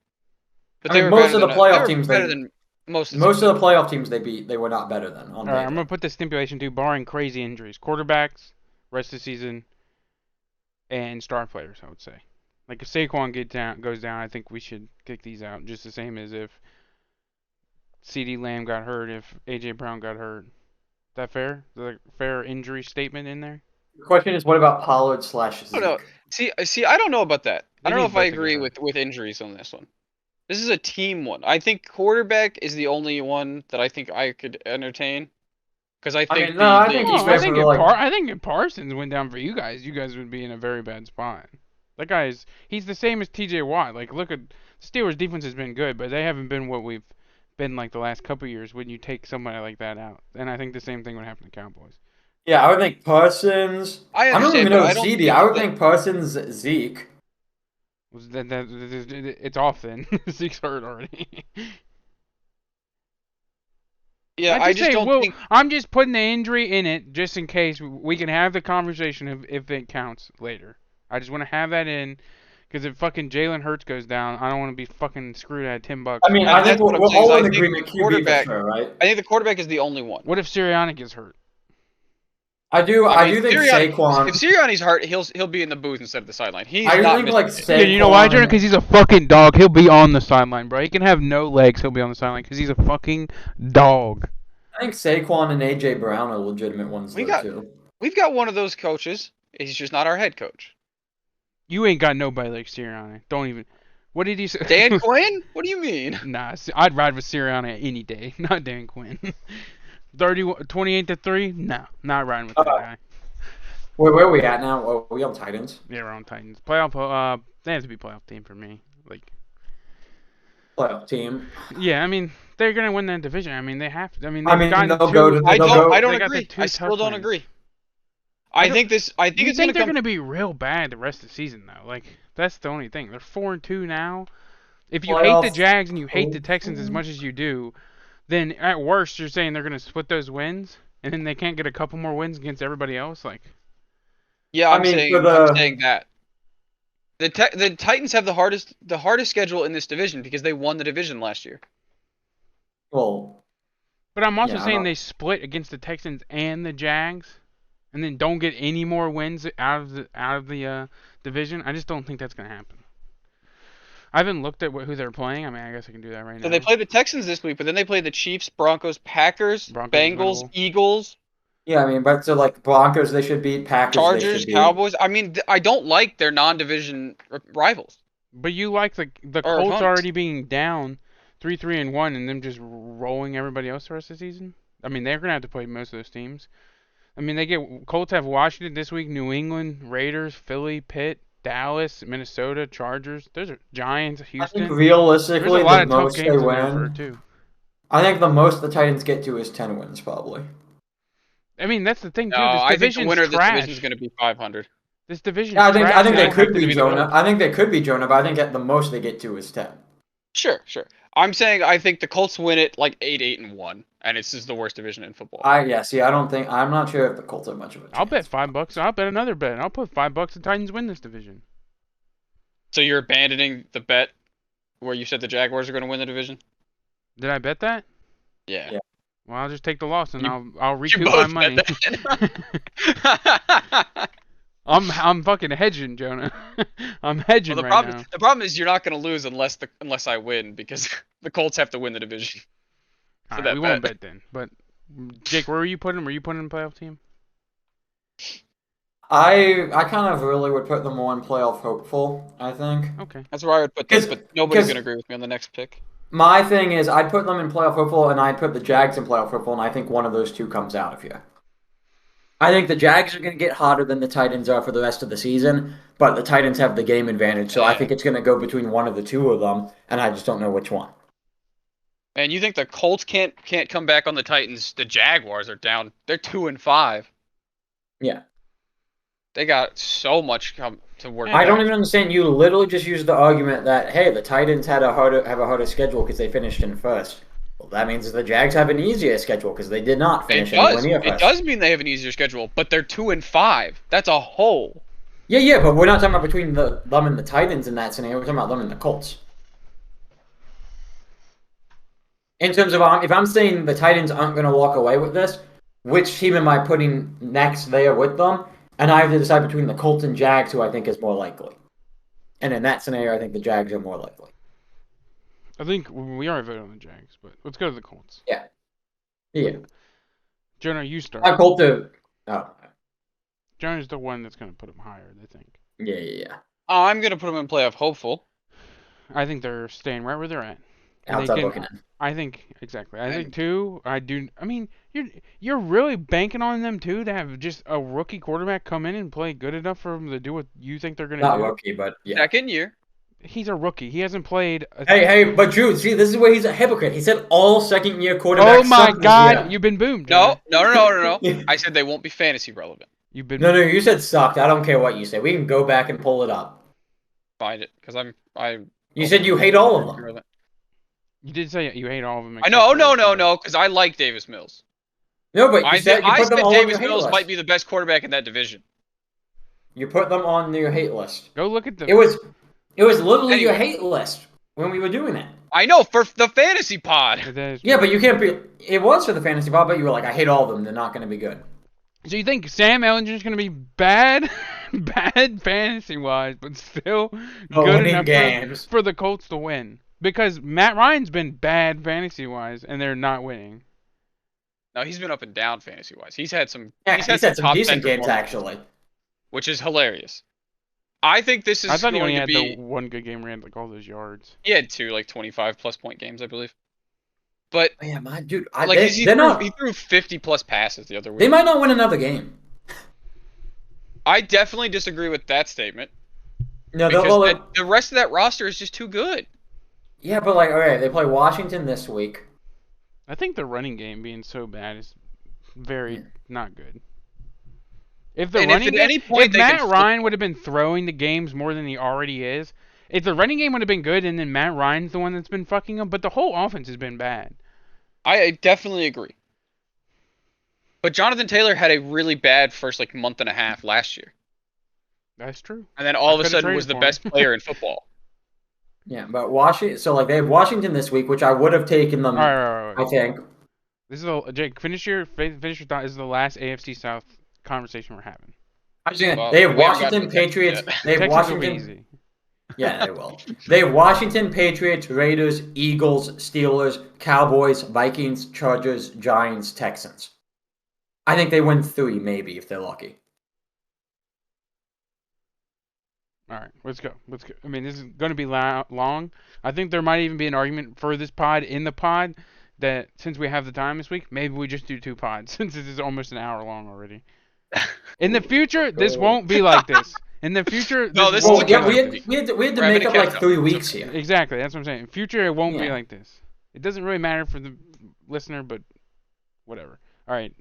Speaker 3: But
Speaker 2: I
Speaker 3: they
Speaker 2: mean,
Speaker 3: were
Speaker 2: most
Speaker 3: better
Speaker 2: of the
Speaker 3: than they
Speaker 2: playoff
Speaker 3: were
Speaker 2: teams
Speaker 3: better
Speaker 2: they
Speaker 3: than most of the teams
Speaker 2: most
Speaker 3: they
Speaker 2: of the
Speaker 3: beat.
Speaker 2: playoff teams they beat, they were not better than on
Speaker 1: All right, I'm
Speaker 2: paper.
Speaker 1: gonna put the stipulation too, barring crazy injuries, quarterbacks, rest of the season, and star players. I would say, like if Saquon goes down, I think we should kick these out, just the same as if CeeDee Lamb got hurt if AJ Brown got hurt. Is that fair? The fair injury statement in there?
Speaker 2: The question is, what about Pollard /
Speaker 3: I don't know.
Speaker 2: Zeke?
Speaker 3: See, I don't know about that. I
Speaker 1: They
Speaker 3: don't know
Speaker 1: need
Speaker 3: if I
Speaker 1: both to get
Speaker 3: agree
Speaker 1: hurt.
Speaker 3: with injuries on this one. This is a team one. I think quarterback is the only one that I think I could entertain. Because I think
Speaker 2: no, I think he's
Speaker 1: Oh,
Speaker 2: fair for like.
Speaker 1: I think if Parsons went down for you guys would be in a very bad spot. That he's the same as T.J. Watt. Like, look at Steelers' defense has been good, but they haven't been what we've been like the last couple of years when you take somebody like that out. And I think the same thing would happen to Cowboys.
Speaker 2: Yeah, I would think Parsons.
Speaker 3: I
Speaker 2: I don't even
Speaker 3: understand, but
Speaker 2: know
Speaker 3: I don't
Speaker 2: CD.
Speaker 3: think
Speaker 2: I would
Speaker 3: that.
Speaker 2: think Parsons, Zeke.
Speaker 1: It's off then. Zeke's hurt already.
Speaker 3: Yeah,
Speaker 1: I
Speaker 3: I
Speaker 1: just
Speaker 3: just
Speaker 1: say,
Speaker 3: don't
Speaker 1: well,
Speaker 3: think.
Speaker 1: I'm just putting the injury in it just in case we can have the conversation if it counts later. I just want to have that in because if fucking Jalen Hurts goes down, I don't want to be fucking screwed at $10.
Speaker 2: I mean, I think
Speaker 3: That's what I'm
Speaker 2: we're
Speaker 3: saying. Is
Speaker 2: all
Speaker 3: I
Speaker 2: in
Speaker 3: think
Speaker 2: agreement.
Speaker 3: the
Speaker 2: QB for
Speaker 3: quarterback.
Speaker 2: sure, right?
Speaker 3: I think the quarterback is the only one.
Speaker 1: What if Sirianni gets hurt?
Speaker 2: I do.
Speaker 3: I
Speaker 2: I
Speaker 3: mean,
Speaker 2: do think
Speaker 3: If
Speaker 2: Saquon.
Speaker 3: Sirianni's hurt, he'll be in the booth instead of the sideline. He's
Speaker 2: I
Speaker 3: not
Speaker 2: think
Speaker 3: missing
Speaker 2: like
Speaker 3: it.
Speaker 2: Saquon.
Speaker 1: Yeah, you know why, Jordan? Because he's a fucking dog. He'll be on the sideline, bro. He can have no legs. He'll be on the sideline because he's a fucking dog.
Speaker 2: I think Saquon and AJ Brown are legitimate ones
Speaker 3: We
Speaker 2: though
Speaker 3: got
Speaker 2: too.
Speaker 3: we've got one of those coaches. He's just not our head coach.
Speaker 1: You ain't got nobody like Sirianni. Don't even. What did he say?
Speaker 3: Dan Quinn? What do you mean?
Speaker 1: Nah, I'd ride with Sirianni any day. Not Dan Quinn. 28-3? No, not riding with that guy.
Speaker 2: Where are we at now? Oh, are we on Titans?
Speaker 1: Yeah, we're on Titans. Playoff. They have to be playoff team for me. Like,
Speaker 2: Playoff team.
Speaker 1: yeah, I mean, they're gonna win that division. I mean, they have to. I mean,
Speaker 2: I
Speaker 1: they've
Speaker 2: mean,
Speaker 1: gotten
Speaker 2: they'll
Speaker 1: two.
Speaker 2: go to-
Speaker 3: I
Speaker 2: they'll
Speaker 3: don't
Speaker 2: go-
Speaker 3: I don't
Speaker 1: they got the
Speaker 3: agree.
Speaker 1: two
Speaker 3: I still
Speaker 1: tough
Speaker 3: don't
Speaker 1: wins.
Speaker 3: agree.
Speaker 1: I
Speaker 3: I
Speaker 1: don't-
Speaker 3: think this. I think
Speaker 1: You
Speaker 3: it's
Speaker 1: think they're
Speaker 3: gonna come.
Speaker 1: gonna be real bad the rest of the season though? Like, that's the only thing. They're 4-2 now. If you hate the
Speaker 2: Playoff
Speaker 1: Jags and you hate the Texans as
Speaker 2: hopeful.
Speaker 1: much as you do, then at worst you're saying they're gonna split those wins, and then they can't get a couple more wins against everybody else. Like,
Speaker 3: Yeah,
Speaker 2: I
Speaker 3: I'm
Speaker 2: mean,
Speaker 3: saying
Speaker 2: for
Speaker 3: I'm
Speaker 2: the-
Speaker 3: saying that. The Titans have the hardest schedule in this division because they won the division last year.
Speaker 2: Well,
Speaker 1: but I'm also
Speaker 2: Yeah, I
Speaker 1: saying
Speaker 2: don't-
Speaker 1: they split against the Texans and the Jags, and then don't get any more wins out of the division. I just don't think that's gonna happen. I haven't looked at who they're playing. I mean, I guess I can do that right
Speaker 3: So
Speaker 1: now.
Speaker 3: they play the Texans this week, but then they play the Chiefs, Broncos, Packers,
Speaker 1: Broncos
Speaker 3: Bengals,
Speaker 1: winnable.
Speaker 3: Eagles,
Speaker 2: yeah, I mean, but so like Broncos, they should beat Packers. They
Speaker 3: Chargers,
Speaker 2: should beat.
Speaker 3: Cowboys. I mean, I don't like their non-division rivals.
Speaker 1: But you like the
Speaker 3: Or
Speaker 1: Colts
Speaker 3: hunts.
Speaker 1: already being down 3-3-1 and them just rolling everybody else the rest of the season? I mean, they're gonna have to play most of those teams. I mean, Colts have Washington this week, New England, Raiders, Philly, Pitt, Dallas, Minnesota, Chargers. Those are Giants,
Speaker 2: I think
Speaker 1: Houston. There's
Speaker 2: realistically,
Speaker 1: a lot
Speaker 2: the
Speaker 1: of tough
Speaker 2: most they
Speaker 1: games in there for
Speaker 2: win.
Speaker 1: too.
Speaker 2: I think the most the Titans get to is 10 wins, probably.
Speaker 1: I mean, that's the thing too.
Speaker 3: No,
Speaker 1: This
Speaker 3: I think the
Speaker 1: division's
Speaker 3: winner of this
Speaker 1: trash.
Speaker 3: division is going to be 500.
Speaker 1: This division's
Speaker 2: Yeah, I think
Speaker 1: trash.
Speaker 2: they
Speaker 1: and don't
Speaker 2: could
Speaker 1: have to
Speaker 2: be
Speaker 1: the
Speaker 2: Jonah.
Speaker 1: Colts.
Speaker 2: I think they could be Jonah, but I think at the most they get to is 10.
Speaker 3: Sure. I'm saying I think the Colts win it like 8-1, and it's just the worst division in football.
Speaker 2: See, I'm not sure if the Colts have much of a chance.
Speaker 1: I'll bet $5. I'll bet another bet. I'll put $5 the Titans win this division.
Speaker 3: So you're abandoning the bet where you said the Jaguars are going to win the division?
Speaker 1: Did I bet that?
Speaker 3: Yeah.
Speaker 2: Yeah.
Speaker 1: Well, I'll just take the loss and
Speaker 3: You-
Speaker 1: I'll
Speaker 3: You
Speaker 1: recoup my
Speaker 3: both
Speaker 1: money.
Speaker 3: bet that.
Speaker 1: I'm fucking hedging, Jonah. I'm hedging
Speaker 3: Well,
Speaker 1: now.
Speaker 3: the problem is you're not going to lose unless I win because the Colts have to win the division.
Speaker 1: All
Speaker 3: for
Speaker 1: right,
Speaker 3: that
Speaker 1: we won't
Speaker 3: bet.
Speaker 1: bet then. But Jake, where were you putting? Were you putting in playoff team?
Speaker 2: I kind of really would put them more in playoff hopeful, I think.
Speaker 1: Okay.
Speaker 3: That's where I would put them,
Speaker 2: 'Cause-
Speaker 3: but nobody's
Speaker 2: 'cause-
Speaker 3: going to agree with me on the next pick.
Speaker 2: My thing is, I'd put them in playoff hopeful, and I'd put the Jags in playoff hopeful, and I think one of those two comes out of here. I think the Jags are going to get hotter than the Titans are for the rest of the season, but the Titans have the game advantage, so I
Speaker 3: Yeah.
Speaker 2: think it's going to go between one of the two of them, and I just don't know which one.
Speaker 3: And you think the Colts can't come back on the Titans? The Jaguars are down. They're 2-5.
Speaker 2: Yeah.
Speaker 3: They got so much to work.
Speaker 2: I don't
Speaker 3: back.
Speaker 2: even understand. You literally just used the argument that, hey, the Titans have a harder schedule because they finished in first. Well, that means the Jags have an easier schedule because they did not
Speaker 3: It
Speaker 2: finish
Speaker 3: does.
Speaker 2: anywhere near
Speaker 3: It
Speaker 2: first.
Speaker 3: does mean they have an easier schedule, but they're 2-5. That's a hole.
Speaker 2: Yeah, but we're not talking about between them and the Titans in that scenario. We're talking about them and the Colts. In terms of, if I'm saying the Titans aren't going to walk away with this, which team am I putting next there with them? And I have to decide between the Colts and Jags, who I think is more likely. And in that scenario, I think the Jags are more likely.
Speaker 1: I think we already voted on the Jags, but let's go to the Colts.
Speaker 2: Yeah. Yeah.
Speaker 1: Jonah, you start.
Speaker 2: I Colt to. Oh.
Speaker 1: Jonah's the one that's going to put them higher, I think.
Speaker 2: Yeah.
Speaker 3: I'm gonna put them in playoff hopeful.
Speaker 1: I think they're staying right where they're at. And they
Speaker 2: Outside
Speaker 1: can.
Speaker 2: looking in.
Speaker 1: I think exactly. I think too. I do. I mean, you're really banking on them too to have just a rookie quarterback come in and play good enough for them to do what you think they're going to
Speaker 2: Not
Speaker 1: do.
Speaker 2: rookie, but yeah.
Speaker 3: Second year.
Speaker 1: He's a rookie. He hasn't played.
Speaker 2: Hey, but Drew, see, this is where he's a hypocrite. He said all second-year quarterbacks.
Speaker 1: Oh my
Speaker 2: suck
Speaker 1: God!
Speaker 2: this year.
Speaker 1: You've been boomed.
Speaker 3: No.
Speaker 1: Jonah.
Speaker 3: I said they won't be fantasy relevant.
Speaker 1: You've been.
Speaker 2: No, you said sucked. I don't care what you say. We can go back and pull it up.
Speaker 3: Find it, because I.
Speaker 2: You said you hate all of them.
Speaker 1: You did say you hate all of them.
Speaker 3: I know. No, because I like Davis Mills.
Speaker 2: No, but you
Speaker 3: I
Speaker 2: said you
Speaker 3: said
Speaker 2: put them all on
Speaker 3: Davis
Speaker 2: your hate
Speaker 3: Mills
Speaker 2: list.
Speaker 3: might be the best quarterback in that division.
Speaker 2: You put them on your hate list.
Speaker 1: Go look at the.
Speaker 2: It was literally your
Speaker 3: Anyway.
Speaker 2: hate list when we were doing it.
Speaker 3: I know, for the fantasy pod.
Speaker 2: Yeah, but you can't be. It was for the fantasy ball, but you were like, I hate all of them. They're not going to be good.
Speaker 1: So you think Sam Ellinger's going to be bad, bad fantasy wise, but still good
Speaker 2: winning
Speaker 1: enough
Speaker 2: games.
Speaker 1: for the Colts to win? Because Matt Ryan's been bad fantasy wise, and they're not winning.
Speaker 3: No, he's been up and down fantasy wise. He's had some.
Speaker 2: Yeah,
Speaker 3: he's
Speaker 2: he's
Speaker 3: had
Speaker 2: had some
Speaker 3: top
Speaker 2: decent
Speaker 3: 10
Speaker 2: games,
Speaker 3: performances,
Speaker 2: actually.
Speaker 3: which is hilarious. I think this is
Speaker 1: I thought he
Speaker 3: going
Speaker 1: only
Speaker 3: to
Speaker 1: had
Speaker 3: be.
Speaker 1: the one good game where he had like all those yards.
Speaker 3: He had two 25+ point games, I believe. But
Speaker 2: Oh, yeah, my dude.
Speaker 3: he threw 50+ passes the other week.
Speaker 2: They might not win another game.
Speaker 3: I definitely disagree with that statement.
Speaker 2: No,
Speaker 3: Because the rest of that roster is just too good.
Speaker 2: yeah, but like, all right, they play Washington this week.
Speaker 1: I think the running game being so bad is very not good. If the
Speaker 3: And if
Speaker 1: running
Speaker 3: at
Speaker 1: game,
Speaker 3: any point
Speaker 1: if
Speaker 3: they can
Speaker 1: Matt
Speaker 3: flip-
Speaker 1: Ryan would have been throwing the games more than he already is, if the running game would have been good, and then Matt Ryan's the one that's been fucking them, but the whole offense has been bad.
Speaker 3: I definitely agree. But Jonathan Taylor had a really bad first month and a half last year.
Speaker 1: That's true.
Speaker 3: And then all of a
Speaker 1: could've
Speaker 3: sudden
Speaker 1: traded
Speaker 3: was the
Speaker 1: for him.
Speaker 3: best player in football.
Speaker 2: Yeah, but Washington. So like, they have Washington this week, which I would have taken them.
Speaker 1: All right.
Speaker 2: I think.
Speaker 1: This is Jake. Finish your thought. This is the last AFC South conversation we're having.
Speaker 2: I'm just saying,
Speaker 3: Well,
Speaker 2: they have
Speaker 3: we haven't
Speaker 2: Washington
Speaker 3: gotten to Texas
Speaker 2: Patriots.
Speaker 3: yet.
Speaker 2: They have
Speaker 1: Texans will be
Speaker 2: Washington.
Speaker 1: easy.
Speaker 2: Yeah, they will. They have Washington Patriots, Raiders, Eagles, Steelers, Cowboys, Vikings, Chargers, Giants, Texans. I think they win 3, maybe, if they're lucky.
Speaker 1: All right, let's go. I mean, this is going to be long. I think there might even be an argument for this pod in the pod that since we have the time this week, maybe we just do 2 pods since this is almost an hour long already. In the future, this won't be like this. In the future,
Speaker 3: No, this
Speaker 1: won't
Speaker 3: is
Speaker 1: be
Speaker 3: a
Speaker 2: yeah,
Speaker 1: like
Speaker 2: we
Speaker 1: this.
Speaker 2: had to
Speaker 3: We're
Speaker 2: make
Speaker 3: having
Speaker 2: up
Speaker 3: a
Speaker 2: like
Speaker 3: catch-up.
Speaker 2: 3
Speaker 3: It's
Speaker 2: weeks
Speaker 3: okay.
Speaker 2: here.
Speaker 1: Exactly, that's what I'm saying. In future, it won't be
Speaker 2: Yeah.
Speaker 1: like this. It doesn't really matter for the listener, but whatever. All right,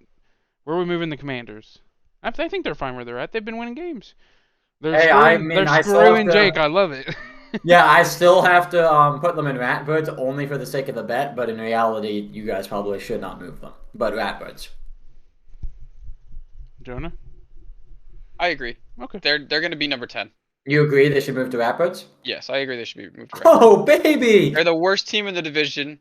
Speaker 1: where are we moving the Commanders? I think they're fine where they're at. They've been winning games. They're
Speaker 2: Hey,
Speaker 1: screwing,
Speaker 2: I mean,
Speaker 1: they're
Speaker 2: I still have
Speaker 1: screwing
Speaker 2: to-
Speaker 1: Jake. I love it.
Speaker 2: Yeah, I still have to put them in Ratbirds only for the sake of the bet, but in reality, you guys probably should not move them. But Ratbirds.
Speaker 1: Jonah?
Speaker 3: I agree.
Speaker 1: Okay.
Speaker 3: They're going to be number 10.
Speaker 2: You agree they should move to Ratbirds?
Speaker 3: Yes, I agree they should be moved to
Speaker 2: Oh, baby!
Speaker 3: They're the worst team in the division,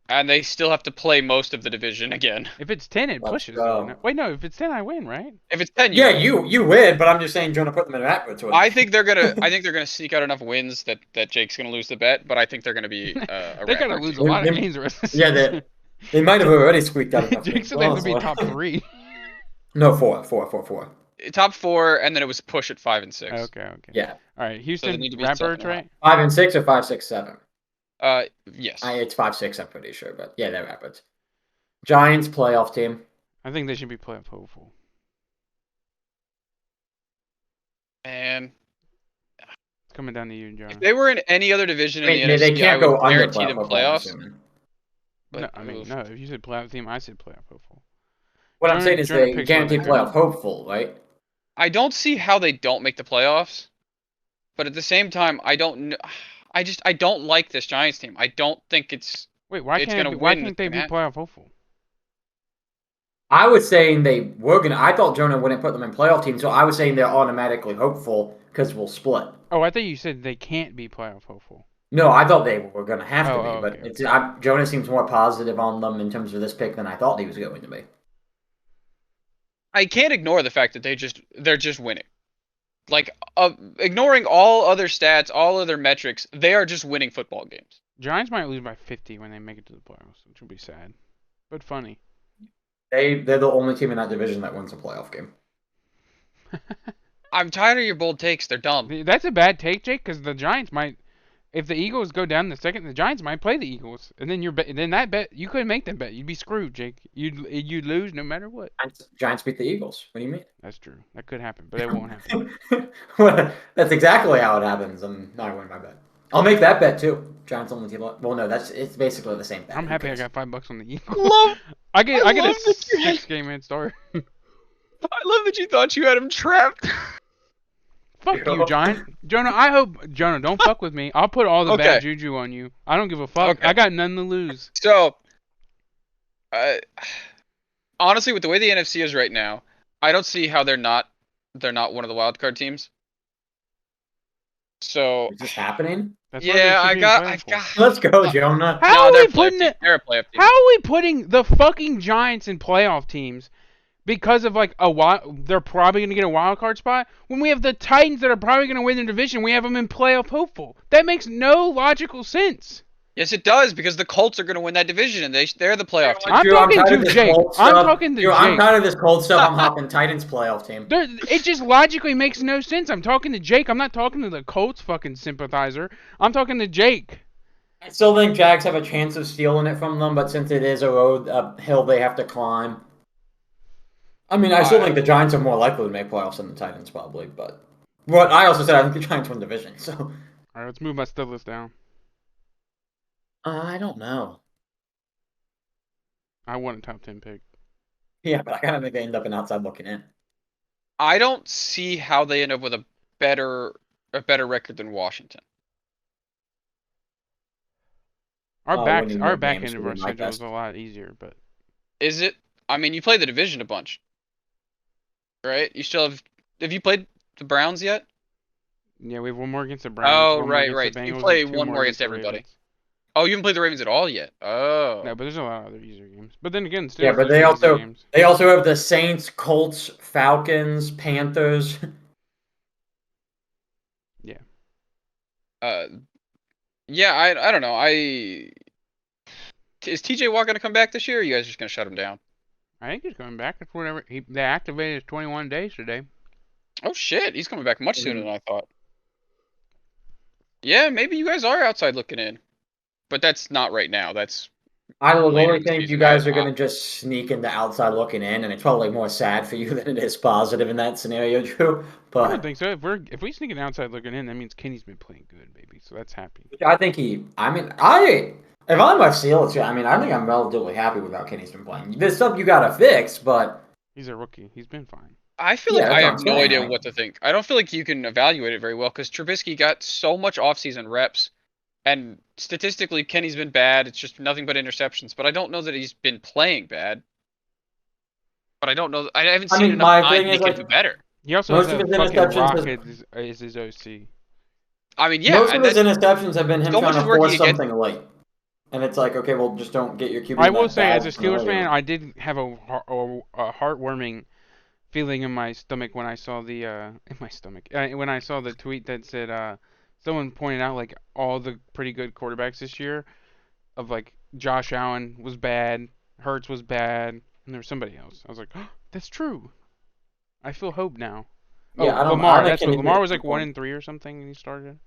Speaker 3: and they still have to play most of the division again.
Speaker 1: If it's 10, it
Speaker 2: Let's
Speaker 1: pushes.
Speaker 2: go.
Speaker 1: Wait, no. If it's 10, I win, right?
Speaker 3: If it's 10,
Speaker 2: Yeah,
Speaker 3: win.
Speaker 2: you win, but I'm just saying, Jonah, put them in Ratbirds. with
Speaker 3: I
Speaker 2: me.
Speaker 3: think they're gonna sneak out enough wins that Jake's gonna lose the bet, but I think they're gonna be a
Speaker 1: They're gonna
Speaker 3: Ratbird
Speaker 1: lose a
Speaker 3: team.
Speaker 1: lot of
Speaker 2: They-
Speaker 1: games the rest of the
Speaker 2: Yeah,
Speaker 1: season.
Speaker 2: they might have already squeaked out enough.
Speaker 1: Jake said they have to be top 3.
Speaker 2: No, four.
Speaker 3: Top 4, and then it was push at 5 and 6.
Speaker 1: Okay.
Speaker 2: Yeah,
Speaker 1: All right, Houston,
Speaker 3: need to be
Speaker 1: Ratbirds,
Speaker 3: 7.5.
Speaker 1: right?
Speaker 2: 5 and 6 or 5, 6, 7.
Speaker 3: Yes.
Speaker 2: It's 5, 6. I'm pretty sure, but yeah, they're Ratbirds. Giants playoff team.
Speaker 1: I think they should be playoff hopeful.
Speaker 3: And
Speaker 1: It's coming down to you, Jonah.
Speaker 3: if they were in any other division
Speaker 2: I mean,
Speaker 3: in the
Speaker 2: they
Speaker 3: NFC,
Speaker 2: can't
Speaker 3: I
Speaker 2: go
Speaker 3: would
Speaker 2: under
Speaker 3: guarantee
Speaker 2: playoff
Speaker 3: them
Speaker 2: hopeful, I'm
Speaker 3: playoffs.
Speaker 2: assuming.
Speaker 3: But
Speaker 1: No, I mean, no. If you said playoff team, I said playoff hopeful.
Speaker 2: What I'm
Speaker 1: Jonah-
Speaker 2: saying is
Speaker 1: Jonah
Speaker 2: they
Speaker 1: picks
Speaker 2: guarantee
Speaker 1: one there.
Speaker 2: playoff hopeful, right?
Speaker 3: I don't see how they don't make the playoffs, but at the same time, I don't. I don't like this Giants team. I don't think it's.
Speaker 1: Wait, why
Speaker 3: It's
Speaker 1: can't
Speaker 3: gonna
Speaker 1: why
Speaker 3: win
Speaker 1: can't they be
Speaker 3: Manhattan.
Speaker 1: playoff hopeful?
Speaker 2: I was saying they were gonna. I thought Jonah wouldn't put them in playoff team, so I was saying they're automatically hopeful because we'll split.
Speaker 1: Oh, I thought you said they can't be playoff hopeful.
Speaker 2: No, I thought they were gonna have to
Speaker 1: Oh,
Speaker 2: be,
Speaker 1: oh,
Speaker 2: but
Speaker 1: okay.
Speaker 2: it's Jonah seems more positive on them in terms of this pick than I thought he was going to be.
Speaker 3: I can't ignore the fact that they're just winning. Like ignoring all other stats, all other metrics, they are just winning football games.
Speaker 1: Giants might lose by 50 when they make it to the playoffs, which will be sad, but funny.
Speaker 2: They're the only team in that division that wins a playoff game.
Speaker 3: I'm tired of your bold takes. They're dumb.
Speaker 1: That's a bad take, Jake, because the Giants might. If the Eagles go down the second, the Giants might play the Eagles, and then then that bet you couldn't make that bet. You'd be screwed, Jake. You'd lose no matter what.
Speaker 2: Giants beat the Eagles. What do you mean?
Speaker 1: That's true. That could happen, but it won't happen.
Speaker 2: Well, that's exactly how it happens, and I win my bet. I'll make that bet too. Giants only team. Well, no, it's basically the same bet.
Speaker 1: I'm
Speaker 2: Who
Speaker 1: happy I
Speaker 2: cares?
Speaker 1: got $5 on the Eagles.
Speaker 3: Love.
Speaker 1: I get
Speaker 3: I
Speaker 1: a
Speaker 3: love that you had-
Speaker 1: 6-game head start.
Speaker 3: I love that you thought you had him trapped.
Speaker 1: Fuck you, Giant. Jonah, don't fuck with me. I'll put all the bad juju on you. I don't give a fuck.
Speaker 3: Okay.
Speaker 1: I got none to lose.
Speaker 3: So, honestly, with the way the NFC is right now, I don't see how they're not one of the wild card teams. So,
Speaker 2: Is this happening?
Speaker 1: That's what
Speaker 3: yeah,
Speaker 1: they
Speaker 3: I
Speaker 1: should be
Speaker 3: got.
Speaker 1: playing for.
Speaker 2: Let's go, Jonah.
Speaker 1: How
Speaker 3: No,
Speaker 1: are
Speaker 3: they're
Speaker 1: we
Speaker 3: a playoff
Speaker 1: putting
Speaker 3: team.
Speaker 1: it?
Speaker 3: They're a playoff team.
Speaker 1: How are we putting the fucking Giants in playoff teams because of like they're probably gonna get a wild card spot when we have the Titans that are probably gonna win the division. We have them in playoff hopeful. That makes no logical sense.
Speaker 3: Yes, it does, because the Colts are going to win that division, and they're the playoff team.
Speaker 1: I'm
Speaker 2: Drew,
Speaker 1: talking
Speaker 2: tired
Speaker 1: to
Speaker 2: of this
Speaker 1: Jake.
Speaker 2: cold
Speaker 1: I'm
Speaker 2: stuff.
Speaker 1: talking to
Speaker 2: Drew, I'm
Speaker 1: Jake.
Speaker 2: tired of this cold stuff. I'm hopping Titans playoff team.
Speaker 1: It just logically makes no sense. I'm talking to Jake. I'm not talking to the Colts fucking sympathizer. I'm talking to Jake.
Speaker 2: I still think Jags have a chance of stealing it from them, but since it is a hill they have to climb. I mean, I still think the Giants are more likely to make playoffs than the Titans, probably. But I also said I think the Giants win the division. So
Speaker 1: All right, let's move my stud list down.
Speaker 2: I don't know.
Speaker 1: I want a top 10 pick.
Speaker 2: Yeah, but I kind of think they end up an outside looking in.
Speaker 3: I don't see how they end up with a better record than Washington.
Speaker 1: Our
Speaker 2: winning more
Speaker 1: back
Speaker 2: games
Speaker 1: end of
Speaker 2: would
Speaker 1: our
Speaker 2: be my
Speaker 1: schedule is
Speaker 2: best.
Speaker 1: a lot easier, but
Speaker 3: Is it? I mean, you play the division a bunch, right? You still have you played the Browns yet?
Speaker 1: yeah, we have one more against the Browns.
Speaker 3: Oh,
Speaker 1: one more
Speaker 3: right,
Speaker 1: against
Speaker 3: right.
Speaker 1: the
Speaker 3: You
Speaker 1: Bengals,
Speaker 3: play
Speaker 1: and two
Speaker 3: one more against
Speaker 1: the
Speaker 3: everybody.
Speaker 1: Ravens.
Speaker 3: Oh, you haven't played the Ravens at all yet. Oh.
Speaker 1: No, but there's a lot of other easier games. But then again, still,
Speaker 2: Yeah, but
Speaker 1: there's easy games.
Speaker 2: they also have the Saints, Colts, Falcons, Panthers.
Speaker 1: Yeah.
Speaker 3: Yeah, I don't know. Is TJ Watt gonna come back this year, or are you guys just gonna shut him down?
Speaker 1: I think he's coming back. That's whatever. They activated his 21 days today.
Speaker 3: Oh shit, he's coming back much sooner than I thought. Yeah, maybe you guys are outside looking in, but that's not right now. That's
Speaker 2: I
Speaker 3: later
Speaker 2: really
Speaker 3: in the
Speaker 2: think you
Speaker 3: season.
Speaker 2: guys are going to just sneak into outside looking in, and it's probably more sad for you than it is positive in that scenario, Drew.
Speaker 1: I don't
Speaker 2: But
Speaker 1: think so. If we sneak an outside looking in, that means Kenny's been playing good, baby. So that's happy.
Speaker 2: I think if I'm FC, I think I'm relatively happy with how Kenny's been playing. There's stuff you got to fix, but
Speaker 1: He's a rookie. He's been fine.
Speaker 3: I feel
Speaker 2: Yeah,
Speaker 3: like I
Speaker 2: that's
Speaker 3: have
Speaker 2: what I'm
Speaker 3: no
Speaker 2: saying,
Speaker 3: idea
Speaker 2: like-
Speaker 3: what to think. I don't feel like you can evaluate it very well because Trubisky got so much offseason reps, and statistically Kenny's been bad. It's just nothing but interceptions. But I don't know that he's been playing bad. But I don't know. I haven't
Speaker 2: I
Speaker 3: seen
Speaker 2: mean,
Speaker 3: enough
Speaker 2: my
Speaker 3: time
Speaker 2: thing
Speaker 3: to
Speaker 2: is,
Speaker 3: make it
Speaker 2: like,
Speaker 3: do better.
Speaker 1: He also
Speaker 2: Most
Speaker 1: has
Speaker 2: of
Speaker 1: a
Speaker 2: his
Speaker 1: fucking
Speaker 2: interceptions
Speaker 1: rocket as his OC.
Speaker 3: I mean, yeah,
Speaker 2: most of
Speaker 3: and
Speaker 2: his interceptions have been him
Speaker 3: so
Speaker 2: trying
Speaker 3: much
Speaker 2: to
Speaker 3: is working
Speaker 2: force
Speaker 3: against-
Speaker 2: something late. And it's like, okay, well, just don't get your QB.
Speaker 1: I
Speaker 2: in
Speaker 1: will
Speaker 2: that
Speaker 1: say,
Speaker 2: bad
Speaker 1: as a Steelers
Speaker 2: scenario.
Speaker 1: fan, I did have a heartwarming feeling in my stomach when I saw when I saw the tweet that said someone pointed out like all the pretty good quarterbacks this year of like Josh Allen was bad, Hurts was bad, and there was somebody else. I was like, oh, that's true. I feel hope now.
Speaker 2: Yeah,
Speaker 1: oh,
Speaker 2: I
Speaker 1: Lamar.
Speaker 2: think
Speaker 1: That's what
Speaker 2: Kenny
Speaker 1: Lamar
Speaker 2: Pickett
Speaker 1: was like
Speaker 2: can play.
Speaker 1: 1-3 or something, and he started.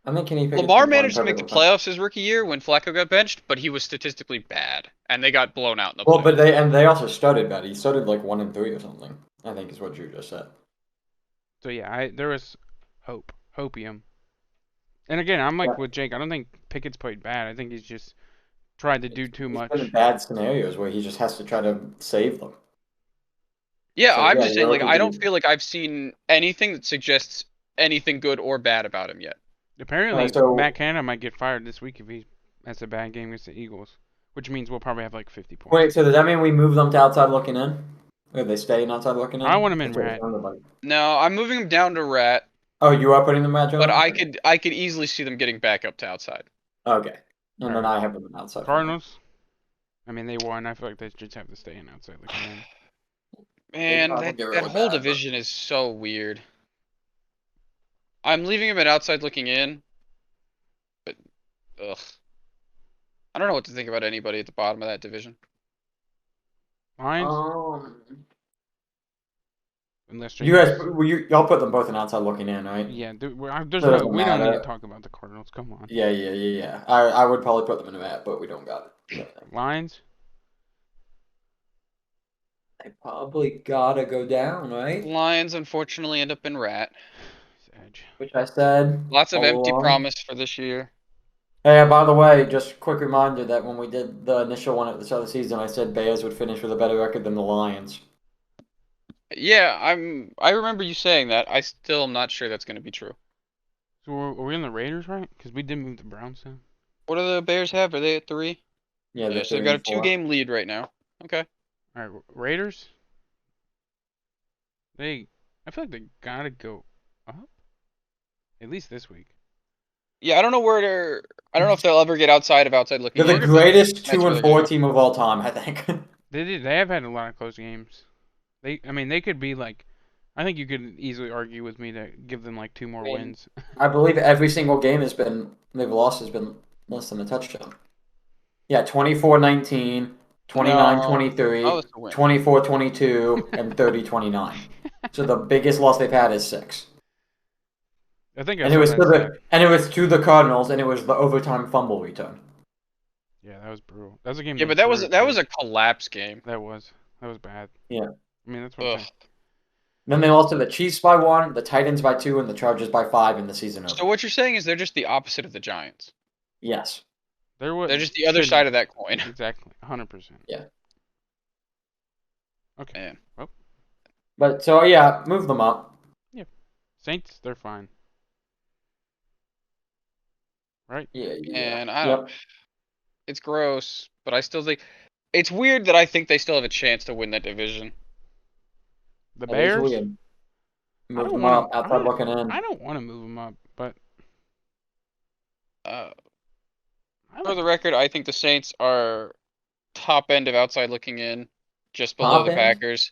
Speaker 2: I think Kenny Pickett's
Speaker 3: Lamar
Speaker 2: been playing
Speaker 3: managed to make the
Speaker 2: perfectly fine.
Speaker 3: playoffs his rookie year when Flacco got benched, but he was statistically bad, and they got blown out in the
Speaker 2: Well,
Speaker 3: playoffs.
Speaker 2: but they also started bad. He started like 1-3 or something. I think is what Drew just said.
Speaker 1: So yeah, there was hopium. And again, I'm like
Speaker 2: Yeah.
Speaker 1: with Jake. I don't think Pickett's played bad. I think he's just tried to do too
Speaker 2: He's
Speaker 1: much.
Speaker 2: been in bad scenarios where he just has to try to save them.
Speaker 3: Yeah,
Speaker 2: So,
Speaker 3: I'm
Speaker 2: yeah,
Speaker 3: just saying, like,
Speaker 2: you're
Speaker 3: I don't
Speaker 2: looking-
Speaker 3: feel like I've seen anything that suggests anything good or bad about him yet.
Speaker 1: Apparently,
Speaker 2: so-
Speaker 1: Matt Canada might get fired this week if he has a bad game against the Eagles, which means we'll probably have like 50 points.
Speaker 2: Wait, so does that mean we move them to outside looking in? Or they stay in outside looking in?
Speaker 1: I want 'em in
Speaker 2: That's what
Speaker 1: rat.
Speaker 2: it sounded like.
Speaker 3: No, I'm moving him down to rat,
Speaker 2: Oh, you are putting them at Joe?
Speaker 3: but I could easily see them getting back up to outside.
Speaker 2: Okay. And then
Speaker 1: Alright.
Speaker 2: I have them in outside.
Speaker 1: Cardinals. I mean, they won. I feel like they just have to stay in outside looking in.
Speaker 3: Man,
Speaker 2: probably
Speaker 3: that,
Speaker 2: get
Speaker 3: that
Speaker 2: really
Speaker 3: whole
Speaker 2: bad, but-
Speaker 3: division is so weird. I'm leaving him at outside looking in, but ugh. I don't know what to think about anybody at the bottom of that division.
Speaker 1: Lions,
Speaker 2: Um,
Speaker 1: unless
Speaker 2: you guys,
Speaker 1: Jameis.
Speaker 2: y'all put them both in outside looking in, right?
Speaker 1: Yeah,
Speaker 2: So it doesn't
Speaker 1: we don't need to
Speaker 2: matter.
Speaker 1: talk about the Cardinals. Come on,
Speaker 2: Yeah. I would probably put them in that, but we don't got it.
Speaker 1: Lions.
Speaker 2: They probably gotta go down, right?
Speaker 3: Lions unfortunately end up in rat.
Speaker 1: It's edge.
Speaker 2: Which I said
Speaker 3: Lots of
Speaker 2: all
Speaker 3: empty
Speaker 2: along.
Speaker 3: promise for this year.
Speaker 2: Hey, by the way, just quick reminder that when we did the initial one at the start of the season, I said Bears would finish with a better record than the Lions.
Speaker 3: Yeah, I remember you saying that. I still am not sure that's going to be true.
Speaker 1: So are we on the Raiders, right? Because we did move the Browns down.
Speaker 3: What do the Bears have? Are they at 3?
Speaker 2: Yeah,
Speaker 3: Yeah,
Speaker 2: they're
Speaker 3: so they've
Speaker 2: three
Speaker 3: got a
Speaker 2: and four.
Speaker 3: 2-game lead right now. Okay.
Speaker 1: All right, Raiders. I feel like they gotta go up. At least this week.
Speaker 3: Yeah, I don't know where they're. I don't know if they'll ever get outside looking
Speaker 2: They're the
Speaker 3: in, but
Speaker 2: greatest
Speaker 3: that's
Speaker 2: 2
Speaker 3: where
Speaker 2: and
Speaker 3: they're
Speaker 2: 4
Speaker 3: gonna go.
Speaker 2: team of all time, I think.
Speaker 1: They have had a lot of close games. They could be like. I think you could easily argue with me to give them like 2 more
Speaker 2: I mean,
Speaker 1: wins.
Speaker 2: I believe every single game they've lost has been less than a touchdown. Yeah, 24-19,
Speaker 3: No,
Speaker 2: 29-23,
Speaker 3: that's a win.
Speaker 2: 24-22, and 30-29. So the biggest loss they've had is 6.
Speaker 1: I think I
Speaker 2: And it
Speaker 1: saw
Speaker 2: was to
Speaker 1: that stat.
Speaker 2: the Cardinals, and it was the overtime fumble return.
Speaker 1: Yeah, that was brutal. That was a game
Speaker 3: Yeah,
Speaker 1: they
Speaker 3: but
Speaker 1: drew
Speaker 3: that
Speaker 1: too.
Speaker 3: was a collapse game.
Speaker 1: That was bad.
Speaker 2: Yeah.
Speaker 1: I mean, that's what I'm
Speaker 3: Ugh.
Speaker 1: saying.
Speaker 2: Then they lost to the Chiefs by 1, the Titans by 2, and the Chargers by 5 in the season
Speaker 3: So
Speaker 2: opener.
Speaker 3: what you're saying is they're just the opposite of the Giants.
Speaker 2: Yes.
Speaker 3: They're just the other side of that coin.
Speaker 1: Exactly, 100%.
Speaker 2: Yeah.
Speaker 1: Okay.
Speaker 3: Man.
Speaker 1: Well,
Speaker 2: But so yeah, move them up.
Speaker 1: yeah. Saints, they're fine. Right?
Speaker 2: Yeah.
Speaker 3: And I don't.
Speaker 2: Yep.
Speaker 3: It's gross, but I still think it's weird that I think they still have a chance to win that division.
Speaker 1: The
Speaker 2: That is
Speaker 1: Bears.
Speaker 2: weird.
Speaker 1: I
Speaker 2: Move
Speaker 1: don't
Speaker 2: them
Speaker 1: want
Speaker 2: up
Speaker 1: to.
Speaker 2: outside looking in.
Speaker 1: I don't want to move them up, but
Speaker 3: Uh,
Speaker 1: I
Speaker 3: for
Speaker 1: like.
Speaker 3: the record, I think the Saints are top end of outside looking in, just below
Speaker 2: Top
Speaker 3: the
Speaker 2: end.
Speaker 3: Packers.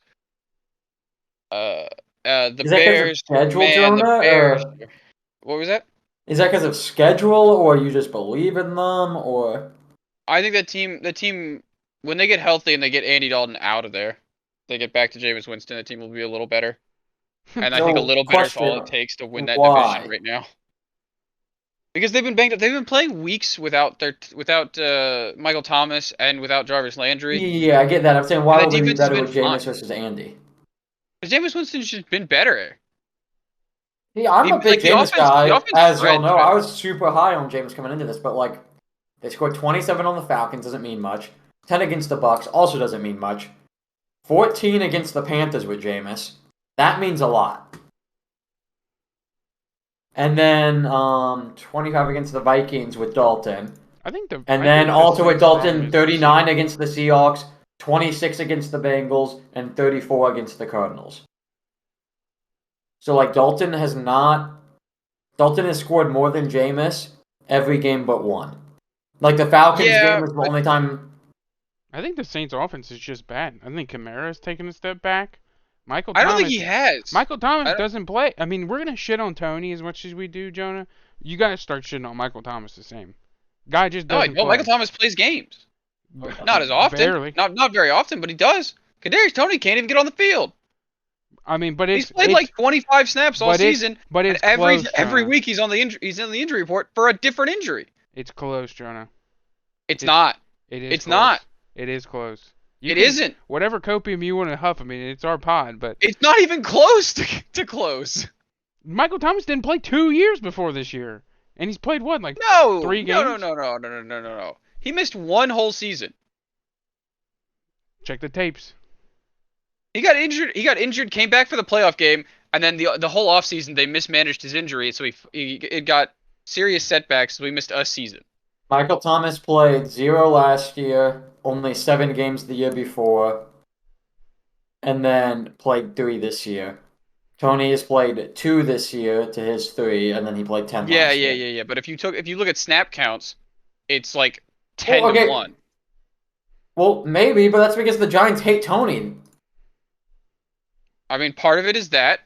Speaker 3: Uh, the
Speaker 2: Is that because of
Speaker 3: Bears,
Speaker 2: schedule,
Speaker 3: man, the
Speaker 2: Jonah,
Speaker 3: Bears.
Speaker 2: or
Speaker 3: What was that?
Speaker 2: is that because of schedule, or you just believe in them, or
Speaker 3: I think the team, when they get healthy and they get Andy Dalton out of there, they get back to Jameis Winston, the team will be a little better. And I think a
Speaker 2: so?
Speaker 3: little better is all it
Speaker 2: Question:
Speaker 3: takes to win that division
Speaker 2: why?
Speaker 3: right now. Because they've been banged up. They've been playing weeks without Michael Thomas and without Jarvis Landry,
Speaker 2: Yeah, I get that. I'm saying
Speaker 3: and
Speaker 2: why
Speaker 3: the
Speaker 2: will they be
Speaker 3: defense has
Speaker 2: better
Speaker 3: been
Speaker 2: with
Speaker 3: fine.
Speaker 2: Jameis versus Andy?
Speaker 3: Because Jameis Winston's just been better.
Speaker 2: Yeah, I'm a big
Speaker 3: Like
Speaker 2: Jameis
Speaker 3: the
Speaker 2: guy,
Speaker 3: offense
Speaker 2: as y'all
Speaker 3: spreads
Speaker 2: know. I
Speaker 3: better.
Speaker 2: was super high on Jameis coming into this, but like they scored 27 on the Falcons, doesn't mean much. 10 against the Bucks also doesn't mean much. 14 against the Panthers with Jameis, that means a lot. And then 25 against the Vikings with Dalton. And
Speaker 1: I
Speaker 2: then
Speaker 1: think the
Speaker 2: also with
Speaker 1: Saints' problem
Speaker 2: Dalton,
Speaker 1: is the
Speaker 2: 39
Speaker 1: Seahawks.
Speaker 2: against the Seahawks, 26 against the Bengals, and 34 against the Cardinals. So like Dalton has scored more than Jameis every game but one. Like the Falcons game
Speaker 3: Yeah,
Speaker 2: was the
Speaker 3: but
Speaker 2: only time.
Speaker 1: I think the Saints' offense is just bad. I think Kamara's taken a step back. Michael
Speaker 3: I don't think he
Speaker 1: Thomas.
Speaker 3: has.
Speaker 1: Michael Thomas
Speaker 3: I don't,
Speaker 1: doesn't play. I mean, we're gonna shit on Tony as much as we do, Jonah. You gotta start shitting on Michael Thomas the same. Guy just
Speaker 3: no,
Speaker 1: doesn't
Speaker 3: Michael
Speaker 1: play.
Speaker 3: Thomas plays games.
Speaker 1: B-
Speaker 3: Not as often.
Speaker 1: barely.
Speaker 3: Not very often, but he does. Kadarius Toney can't even get on the field.
Speaker 1: I mean,
Speaker 3: He's played like 25 snaps all
Speaker 1: but
Speaker 3: season, and
Speaker 1: it's close,
Speaker 3: every
Speaker 1: Jonah.
Speaker 3: week he's on the injury report for a different injury.
Speaker 1: It's close, Jonah.
Speaker 3: It's
Speaker 1: It
Speaker 3: not.
Speaker 1: it is
Speaker 3: It's
Speaker 1: close.
Speaker 3: not.
Speaker 1: It is close.
Speaker 3: It isn't.
Speaker 1: Whatever copium you want to huff. I mean, it's our pod, but
Speaker 3: It's not even close to close.
Speaker 1: Michael Thomas didn't play 2 years before this year, and he's played what, like
Speaker 3: No.
Speaker 1: 3 games?
Speaker 3: No. He missed one whole season.
Speaker 1: Check the tapes.
Speaker 3: He got injured, came back for the playoff game, and then the whole offseason they mismanaged his injury, so it got serious setbacks, so we missed a season.
Speaker 2: Michael Thomas played 0 last year, only 7 games the year before, and then played 3 this year. Tony has played 2 this year to his 3, and then he played 10 last year.
Speaker 3: Yeah. But if you look at snap counts, it's like 10
Speaker 2: Well,
Speaker 3: to
Speaker 2: okay.
Speaker 3: 1.
Speaker 2: Well, maybe, but that's because the Giants hate Tony.
Speaker 3: I mean, part of it is that.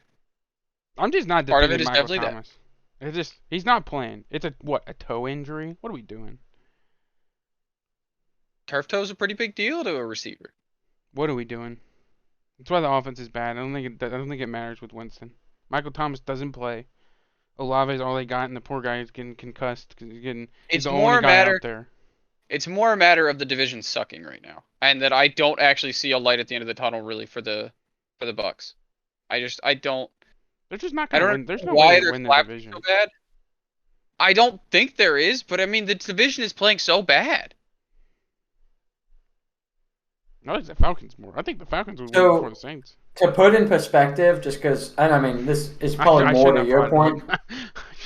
Speaker 1: I'm just not
Speaker 3: Part of
Speaker 1: defending
Speaker 3: it is
Speaker 1: Michael
Speaker 3: definitely that.
Speaker 1: Thomas. He's not playing. It's a toe injury? What are we doing?
Speaker 3: turf toe is a pretty big deal to a receiver.
Speaker 1: What are we doing? That's why the offense is bad. I don't think it matters with Winston. Michael Thomas doesn't play. Olave's all they got, and the poor guy is getting concussed because he's
Speaker 3: It's
Speaker 1: the
Speaker 3: more
Speaker 1: only
Speaker 3: a
Speaker 1: guy
Speaker 3: matter.
Speaker 1: out there.
Speaker 3: It's more a matter of the division sucking right now, and that I don't actually see a light at the end of the tunnel really for the Bucks. I don't.
Speaker 1: They're just not
Speaker 3: I
Speaker 1: gonna
Speaker 3: don't
Speaker 1: win. There's
Speaker 3: know
Speaker 1: no way
Speaker 3: why
Speaker 1: they
Speaker 3: they're
Speaker 1: win the
Speaker 3: collapsing so
Speaker 1: division.
Speaker 3: bad. I don't think there is, but I mean the division is playing so bad.
Speaker 1: I like the Falcons more. I think the Falcons would win before
Speaker 2: So
Speaker 1: the Saints.
Speaker 2: to put in perspective, just because, and I mean, this is probably
Speaker 1: I
Speaker 2: more
Speaker 1: shouldn't
Speaker 2: to
Speaker 1: have
Speaker 2: your
Speaker 1: brought it
Speaker 2: point.
Speaker 1: up.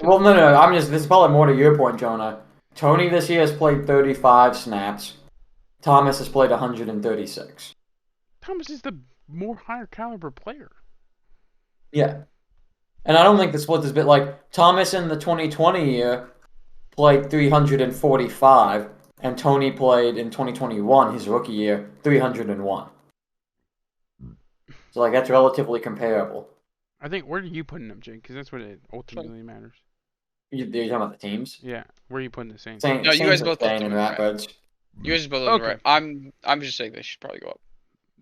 Speaker 2: Well, no. This is probably more to your point, Jonah. Tony this year has played 35 snaps. Thomas has played 136.
Speaker 1: Thomas is the more higher caliber player.
Speaker 2: Yeah. And I don't think the split is bit like Thomas in the 2020 year played 345, and Tony played in 2021, his rookie year, 301. So like that's relatively comparable.
Speaker 1: I think where are you putting them, Jake? Because that's what it ultimately matters.
Speaker 2: You're talking about the teams?
Speaker 1: Yeah, where are you putting the Saints?
Speaker 3: No, you
Speaker 2: Saints
Speaker 3: guys
Speaker 2: are
Speaker 3: both left
Speaker 2: staying
Speaker 3: them
Speaker 2: in
Speaker 3: in the rat.
Speaker 2: Ratbirds.
Speaker 3: You guys both in the
Speaker 1: Okay.
Speaker 3: right. I'm just saying they should probably go up.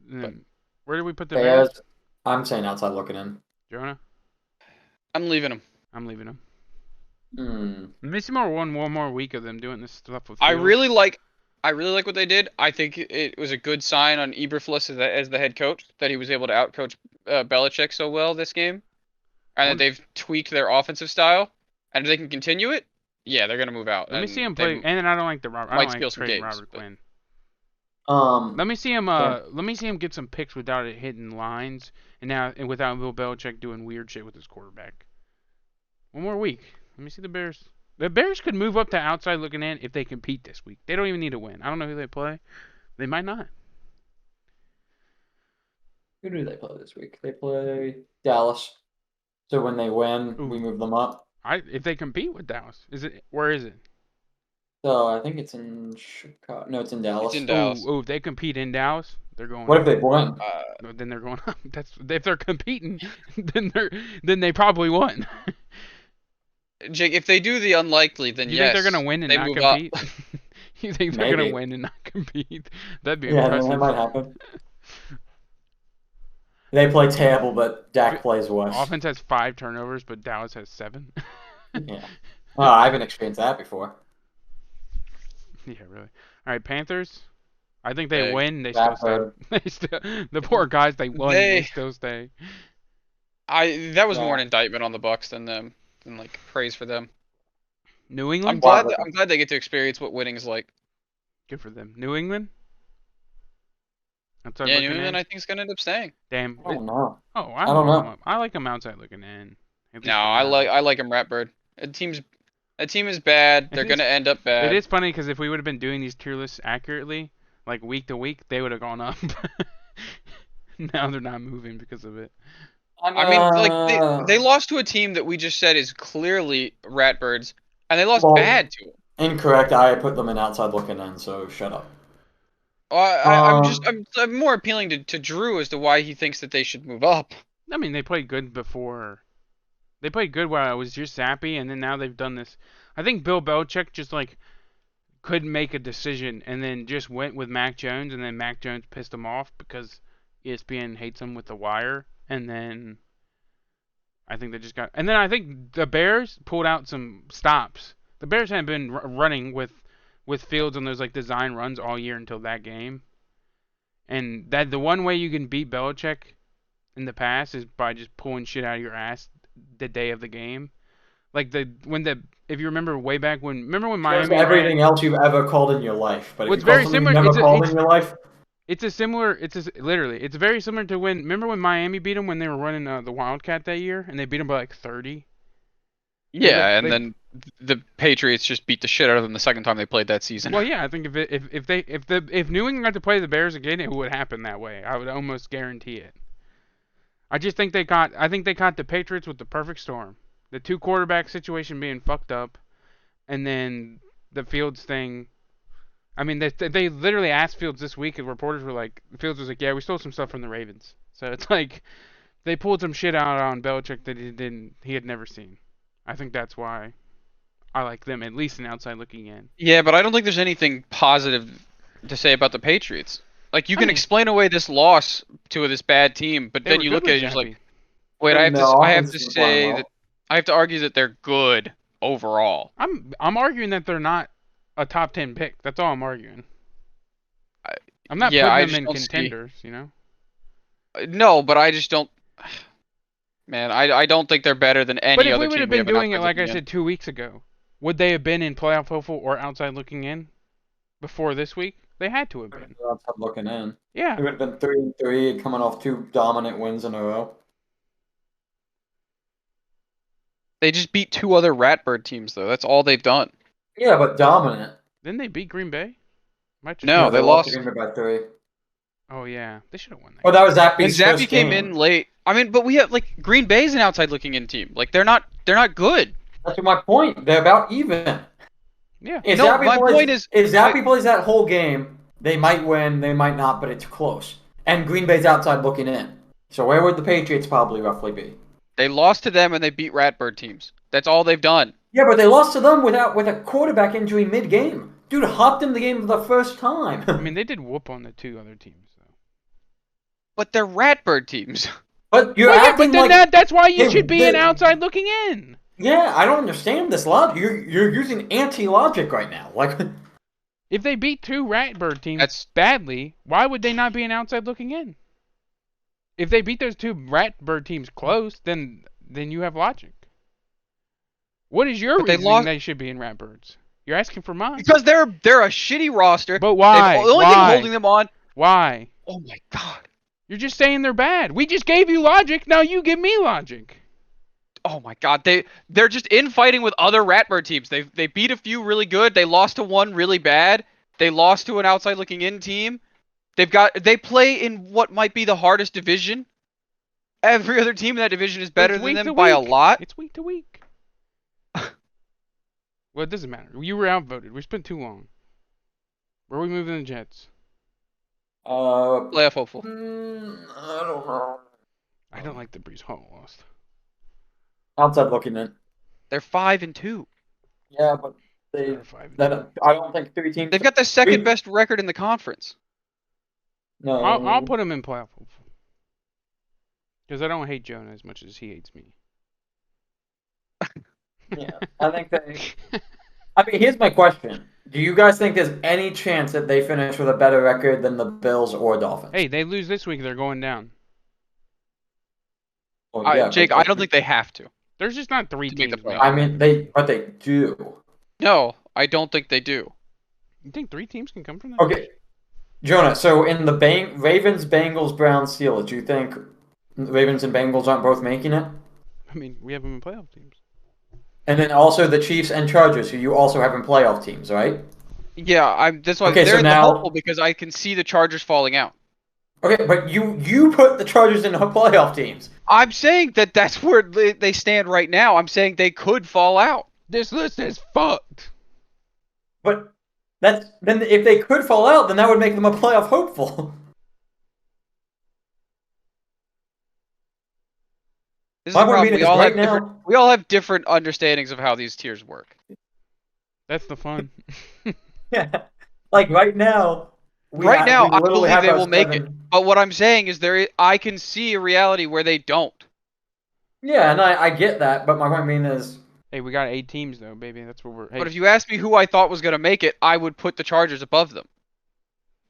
Speaker 1: Then where do we put the
Speaker 2: Bears,
Speaker 1: Bears?
Speaker 2: I'm saying outside looking in.
Speaker 1: Jonah?
Speaker 3: I'm leaving them.
Speaker 1: I'm leaving them.
Speaker 2: Hmm.
Speaker 1: Let me see one more week of them doing this stuff with
Speaker 3: I
Speaker 1: Fields.
Speaker 3: really like what they did. I think it was a good sign on Eberflus as the head coach that he was able to outcoach Belichick so well this game, and that they've tweaked their offensive style, and if they can continue it, yeah, they're gonna move out.
Speaker 1: Let me
Speaker 3: and
Speaker 1: see him
Speaker 3: they
Speaker 1: play. And I don't like I
Speaker 3: might
Speaker 1: don't
Speaker 3: steal
Speaker 1: like
Speaker 3: some
Speaker 1: trading
Speaker 3: games,
Speaker 1: Robert
Speaker 3: but-
Speaker 1: Quinn.
Speaker 2: Um.
Speaker 1: Let me see him.
Speaker 2: Yeah.
Speaker 1: Let me see him get some picks without it hitting lines, and without Bill Belichick doing weird shit with his quarterback. One more week. Let me see the Bears. The Bears could move up to outside looking in if they compete this week. They don't even need to win. I don't know who they play. They might not.
Speaker 2: Who do they play this week? They play Dallas. So when they win, we
Speaker 1: Ooh.
Speaker 2: move them up.
Speaker 1: If they compete with Dallas, where is it?
Speaker 2: So I think it's in Chicago. No, it's in Dallas.
Speaker 3: It's in Dallas.
Speaker 1: If they compete in Dallas, they're going.
Speaker 2: What
Speaker 1: up.
Speaker 2: if they win?
Speaker 1: No, then they're going up. That's if they're competing, then they probably won.
Speaker 3: Jake, if they do the unlikely, then
Speaker 1: You
Speaker 3: yes,
Speaker 1: think they're gonna win and
Speaker 3: they
Speaker 1: not
Speaker 3: move
Speaker 1: compete? You think they're gonna
Speaker 2: Maybe.
Speaker 1: win and not compete? That'd be
Speaker 2: Yeah,
Speaker 1: impressive.
Speaker 2: that might happen. They play terrible, but Dak plays worse.
Speaker 1: Offense has 5 turnovers, but Dallas has 7.
Speaker 2: Yeah. Well, I haven't experienced that before.
Speaker 1: Yeah, really. All right, Panthers. I think they
Speaker 3: Big.
Speaker 1: win. They still stay.
Speaker 2: Bradford.
Speaker 1: They still. The poor guys. They won. They still stay.
Speaker 3: That was more an
Speaker 2: Yeah.
Speaker 3: indictment on the Bucks than them, than like praise for them.
Speaker 1: New
Speaker 3: I'm
Speaker 1: England.
Speaker 3: glad they get to experience what winning is like.
Speaker 1: Good for them. New England. Outside
Speaker 3: Yeah, New
Speaker 1: looking
Speaker 3: England
Speaker 1: in.
Speaker 3: I think is gonna end up staying.
Speaker 1: Damn.
Speaker 2: I don't know.
Speaker 1: Oh,
Speaker 2: I don't know.
Speaker 1: I like them outside looking in. At least
Speaker 3: No,
Speaker 1: for
Speaker 3: I
Speaker 1: now.
Speaker 3: like them Ratbird. That team is bad. They're
Speaker 1: It is-
Speaker 3: gonna end up bad.
Speaker 1: It is funny because if we would have been doing these tier lists accurately, like week to week, they would have gone up. Now they're not moving because of it.
Speaker 3: I mean, like they lost to a team that we just said is clearly Ratbirds, and they lost
Speaker 2: Well,
Speaker 3: bad to them.
Speaker 2: Incorrect. I put them in outside looking in, so shut up.
Speaker 3: I'm more appealing to Drew as to why he thinks that they should move up.
Speaker 1: I mean, they played good before. They played good while I was just sappy, and then now they've done this. I think Bill Belichick just like couldn't make a decision, and then just went with Mac Jones, and then Mac Jones pissed him off because ESPN hates him with the wire, and then I think they just got. And then I think the Bears pulled out some stops. The Bears hadn't been running with Fields on those like design runs all year until that game, and that the one way you can beat Belichick in the past is by just pulling shit out of your ass the day of the game. Like if you remember way back when remember when
Speaker 2: There's
Speaker 1: Miami
Speaker 2: everything else you've ever called in your life, but if
Speaker 1: Well,
Speaker 2: you
Speaker 1: it's
Speaker 2: call
Speaker 1: very
Speaker 2: something
Speaker 1: similar-
Speaker 2: you've never
Speaker 1: it's a-
Speaker 2: called
Speaker 1: it's-
Speaker 2: in your life,
Speaker 1: literally it's very similar to when remember when Miami beat them when they were running the Wildcat that year and they beat them by like 30.
Speaker 3: Yeah, and
Speaker 1: they-
Speaker 3: then the Patriots just beat the shit out of them the second time they played that season.
Speaker 1: Well, yeah, I think if New England got to play the Bears again, it would happen that way. I would almost guarantee it. I think they caught the Patriots with the perfect storm. The 2 quarterback situation being fucked up, and then the Fields thing. I mean, they literally asked Fields this week, and reporters were like, Fields was like, yeah, we stole some stuff from the Ravens. So it's like they pulled some shit out on Belichick that he had never seen. I think that's why I like them, at least an outside looking in.
Speaker 3: Yeah, but I don't think there's anything positive to say about the Patriots. Like, you
Speaker 1: I
Speaker 3: can
Speaker 1: mean,
Speaker 3: explain away this loss to this bad team, but
Speaker 1: they
Speaker 3: then
Speaker 1: were
Speaker 3: you
Speaker 1: good
Speaker 3: look at
Speaker 1: with
Speaker 3: it, you're just like,
Speaker 1: Zappy.
Speaker 3: wait,
Speaker 2: And the
Speaker 3: I have
Speaker 2: offense
Speaker 3: to
Speaker 2: isn't playing
Speaker 3: say that
Speaker 2: well.
Speaker 3: I have to argue that they're good overall.
Speaker 1: I'm arguing that they're not a top 10 pick. That's all I'm arguing.
Speaker 3: I,
Speaker 1: I'm not
Speaker 3: yeah,
Speaker 1: putting
Speaker 3: I
Speaker 1: them
Speaker 3: just
Speaker 1: in
Speaker 3: don't see.
Speaker 1: contenders, you know.
Speaker 3: No, but I just don't. Man, I don't think they're better than
Speaker 1: But
Speaker 3: any
Speaker 1: if
Speaker 3: other
Speaker 1: we would
Speaker 3: team
Speaker 1: have
Speaker 3: we
Speaker 1: been
Speaker 3: have an
Speaker 1: doing it
Speaker 3: outside
Speaker 1: like I
Speaker 3: looking in.
Speaker 1: said 2 weeks ago, would they have been in playoff hopeful or outside looking in before this week? They had to have been.
Speaker 2: Outside looking in.
Speaker 1: Yeah.
Speaker 2: It would have been 3-3, coming off 2 dominant wins in a row.
Speaker 3: They just beat 2 other Ratbird teams, though. That's all they've done.
Speaker 2: Yeah, but dominant.
Speaker 1: Didn't they beat Green Bay? Might just
Speaker 3: No,
Speaker 2: No,
Speaker 1: be.
Speaker 2: they
Speaker 3: they
Speaker 2: lost to
Speaker 3: lost.
Speaker 2: Green Bay by 3.
Speaker 1: Oh yeah, they should have won that
Speaker 2: Oh,
Speaker 1: game.
Speaker 2: that was
Speaker 3: And
Speaker 2: Zappy's
Speaker 3: Zappy
Speaker 2: first
Speaker 3: came in
Speaker 2: game.
Speaker 3: late. I mean, but we have like Green Bay's an outside looking in team. Like they're not good.
Speaker 2: That's my point. They're about even.
Speaker 1: Yeah.
Speaker 2: If
Speaker 3: No,
Speaker 2: Zappy
Speaker 3: my
Speaker 2: plays,
Speaker 3: point is,
Speaker 2: if
Speaker 3: I,
Speaker 2: Zappy plays that whole game, they might win, they might not, but it's close. And Green Bay's outside looking in. So where would the Patriots probably roughly be?
Speaker 3: they lost to them and they beat Ratbird teams. That's all they've done.
Speaker 2: Yeah, but they lost to them with a quarterback injury mid-game. Dude hopped in the game for the first time.
Speaker 1: I mean, they did whoop on the 2 other teams though.
Speaker 3: But they're Ratbird teams.
Speaker 2: But you're
Speaker 1: Well, yeah, but
Speaker 2: acting
Speaker 1: then
Speaker 2: like
Speaker 1: that's why you
Speaker 2: they,
Speaker 1: should be an
Speaker 2: they,
Speaker 1: outside looking in.
Speaker 2: yeah, I don't understand this logic. You're using anti-logic right now. Like,
Speaker 1: If they beat 2 Ratbird teams
Speaker 3: That's
Speaker 1: badly, why would they not be an outside looking in? If they beat those 2 Ratbird teams close, then you have logic. What is your
Speaker 3: but they
Speaker 1: reasoning
Speaker 3: lost
Speaker 1: they should be in Ratbirds? You're asking for mine.
Speaker 3: because they're a shitty roster.
Speaker 1: But why?
Speaker 3: The only thing
Speaker 1: Why?
Speaker 3: holding them on.
Speaker 1: Why?
Speaker 3: Oh my god.
Speaker 1: You're just saying they're bad. We just gave you logic. Now you give me logic.
Speaker 3: Oh my god. They're just infighting with other Ratbird teams. They beat a few really good. They lost to one really bad. They lost to an outside looking in team. They play in what might be the hardest division. Every other team in that division is better
Speaker 1: It's
Speaker 3: than
Speaker 1: week to
Speaker 3: them by a
Speaker 1: week.
Speaker 3: lot.
Speaker 1: It's week to week. Well, it doesn't matter. You were outvoted. We spent too long. Where are we moving the Jets?
Speaker 3: Playoff hopeful.
Speaker 2: I don't know.
Speaker 1: I don't like the Breeze Hall lost.
Speaker 2: Outside looking in.
Speaker 3: They're 5-2.
Speaker 2: Yeah, but they.
Speaker 1: They're 5-2.
Speaker 2: That I don't think 3 teams.
Speaker 3: They've got the second best record in the conference.
Speaker 2: No.
Speaker 1: I'll put him in playoff hopeful. Because I don't hate Jonah as much as he hates me.
Speaker 2: Yeah, I think they. I mean, here's my question: do you guys think there's any chance that they finish with a better record than the Bills or Dolphins?
Speaker 1: Hey, they lose this week, they're going down.
Speaker 2: Well, yeah,
Speaker 3: Jake,
Speaker 2: but
Speaker 3: I don't think they have to.
Speaker 1: There's just not 3
Speaker 3: To make the
Speaker 1: teams.
Speaker 3: playoffs.
Speaker 2: I mean, but they do.
Speaker 3: No, I don't think they do.
Speaker 1: You think 3 teams can come from that?
Speaker 2: Okay, Jonah. So in the Ravens, Bengals, Browns, Steelers, do you think Ravens and Bengals aren't both making it?
Speaker 1: I mean, we have them in playoff teams.
Speaker 2: And then also the Chiefs and Chargers, who you also have in playoff teams, right?
Speaker 3: Yeah, that's why
Speaker 2: Okay,
Speaker 3: they're
Speaker 2: so
Speaker 3: in the
Speaker 2: now-
Speaker 3: hopeful because I can see the Chargers falling out.
Speaker 2: Okay, but you put the Chargers in playoff teams.
Speaker 3: I'm saying that that's where they stand right now. I'm saying they could fall out.
Speaker 1: This list is fucked.
Speaker 2: But then if they could fall out, then that would make them a playoff hopeful.
Speaker 3: This is
Speaker 2: My
Speaker 3: the
Speaker 2: point
Speaker 3: problem.
Speaker 2: being is right now.
Speaker 3: We all have different understandings of how these tiers work.
Speaker 1: That's the fun.
Speaker 2: Yeah, like right now.
Speaker 3: Right now, I
Speaker 2: literally
Speaker 3: believe
Speaker 2: have
Speaker 3: they
Speaker 2: us
Speaker 3: will make it.
Speaker 2: seven-
Speaker 3: But what I'm saying is I can see a reality where they don't.
Speaker 2: Yeah, and I get that, but my point being is.
Speaker 1: Hey, we got 8 teams though, baby. That's what we're. Hey,
Speaker 3: But if you ask me who I thought was going to make it, I would put the Chargers above them.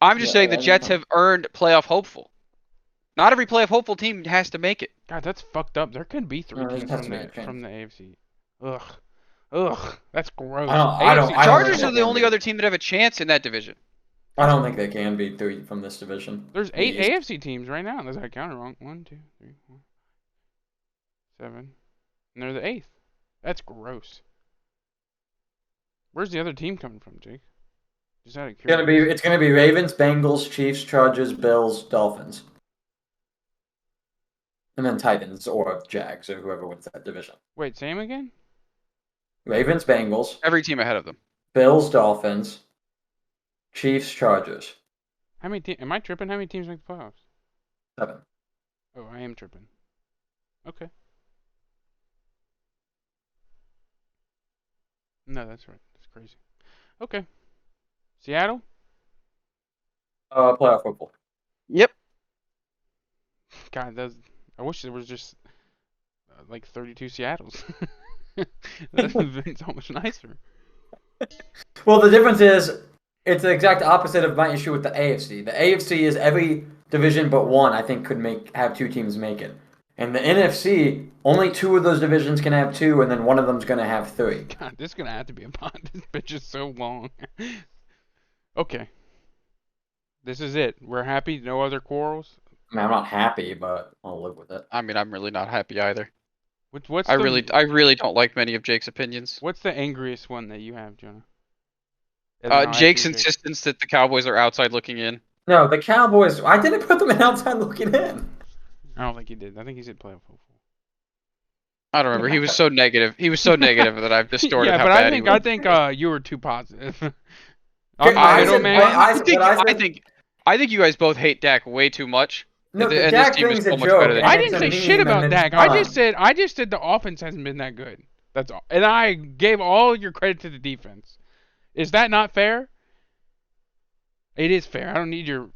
Speaker 3: I'm just
Speaker 2: Yeah,
Speaker 3: saying the
Speaker 2: I
Speaker 3: Jets
Speaker 2: understand.
Speaker 3: have earned playoff hopeful. Not every playoff hopeful team has to make it.
Speaker 1: God, that's fucked up. There could be 3
Speaker 2: No, there
Speaker 1: teams
Speaker 2: has
Speaker 1: from
Speaker 2: to be a chance.
Speaker 1: the AFC. Ugh, that's gross.
Speaker 2: I don't-
Speaker 1: AFC
Speaker 2: I don't
Speaker 3: Chargers
Speaker 2: think
Speaker 3: are
Speaker 2: they
Speaker 3: the
Speaker 2: can
Speaker 3: only
Speaker 2: be.
Speaker 3: other team that have a chance in that division.
Speaker 2: I don't think they can be 3 from this division.
Speaker 1: There's
Speaker 2: The
Speaker 1: 8
Speaker 2: East.
Speaker 1: AFC teams right now, unless I counted wrong. 1, 2, 3, 4, 7, and they're the 8th. That's gross. Where's the other team coming from, Jake? Just out of curiosity.
Speaker 2: It's gonna be Ravens, Bengals, Chiefs, Chargers, Bills, Dolphins, and then Titans or Jags or whoever wins that division.
Speaker 1: Wait, same again?
Speaker 2: Ravens, Bengals,
Speaker 3: Every team ahead of them.
Speaker 2: Bills, Dolphins, Chiefs, Chargers.
Speaker 1: How many am I tripping? How many teams make the playoffs?
Speaker 2: 7.
Speaker 1: Oh, I am tripping. Okay. No, that's right. That's crazy. Okay. Seattle?
Speaker 2: Playoff football.
Speaker 3: Yep.
Speaker 1: God, I wish there was just like 32 Seattles. That would have been so much nicer.
Speaker 2: Well, the difference is it's the exact opposite of my issue with the AFC. The AFC is every division but one, I think, could have two teams make it. And the NFC, only two of those divisions can have two, and then one of them's going to have three.
Speaker 1: God, this is gonna have to be a pod. This bitch is so long. Okay, this is it. We're happy. No other quarrels.
Speaker 2: I mean, I'm not happy, but I'll live with it.
Speaker 3: I mean, I'm really not happy either.
Speaker 1: What's
Speaker 3: I
Speaker 1: the
Speaker 3: really don't like many of Jake's opinions.
Speaker 1: what's the angriest one that you have, Jonah? And then I'll ask
Speaker 3: Jake's
Speaker 1: you, Jake.
Speaker 3: insistence that the Cowboys are outside looking in.
Speaker 2: No, the Cowboys, I didn't put them in outside looking in.
Speaker 1: I don't think he did. I think he said playoff hopeful.
Speaker 3: I don't remember. He was so negative. He was so negative that I've distorted
Speaker 1: Yeah,
Speaker 3: how
Speaker 1: but
Speaker 3: bad he was.
Speaker 1: I think you were too positive. I'm the
Speaker 2: I
Speaker 1: middle
Speaker 2: said-
Speaker 1: man.
Speaker 3: I think you guys both hate Dak way too much.
Speaker 2: No,
Speaker 3: And
Speaker 2: the
Speaker 3: this
Speaker 2: Dak
Speaker 3: team is
Speaker 2: thing's
Speaker 3: so
Speaker 2: a
Speaker 3: much
Speaker 2: joke.
Speaker 3: better than
Speaker 2: and
Speaker 1: I
Speaker 3: you.
Speaker 2: it's
Speaker 1: didn't
Speaker 2: a
Speaker 1: say shit
Speaker 2: meme,
Speaker 1: about
Speaker 2: and
Speaker 1: Dak.
Speaker 2: it's
Speaker 1: I just
Speaker 2: fun.
Speaker 1: said the offense hasn't been that good. That's all. And I gave all your credit to the defense. Is that not fair? It is fair. I don't need your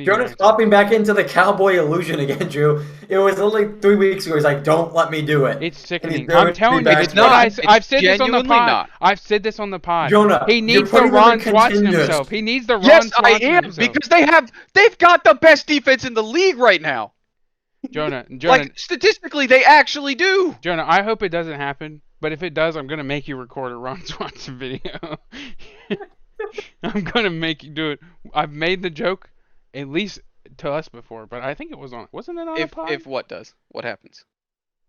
Speaker 2: Jonah's popping back into the cowboy illusion again, Drew. It was only 3 weeks ago. He's like, "Don't let me do it."
Speaker 1: It's
Speaker 2: And he's
Speaker 1: sickening.
Speaker 2: doing
Speaker 1: I'm
Speaker 2: it
Speaker 1: telling you,
Speaker 2: back
Speaker 1: it's
Speaker 2: to
Speaker 1: what
Speaker 2: back.
Speaker 1: I've said this on the
Speaker 3: genuinely
Speaker 1: pod.
Speaker 3: not.
Speaker 1: I've said this on the pod.
Speaker 2: Jonah,
Speaker 1: He
Speaker 2: you're
Speaker 1: needs the
Speaker 2: putting them
Speaker 1: Ron
Speaker 2: in
Speaker 1: Swanson
Speaker 2: contenders.
Speaker 1: himself. He needs the Ron
Speaker 3: Yes, I
Speaker 1: Swanson
Speaker 3: am
Speaker 1: himself.
Speaker 3: because they've got the best defense in the league right now.
Speaker 1: Jonah,
Speaker 3: Like statistically, they actually do.
Speaker 1: Jonah, I hope it doesn't happen. But if it does, I'm gonna make you record a Ron Swanson video. I'm gonna make you do it. I've made the joke, at least to us before, but I think it wasn't it on a pod?
Speaker 3: If what does? What happens?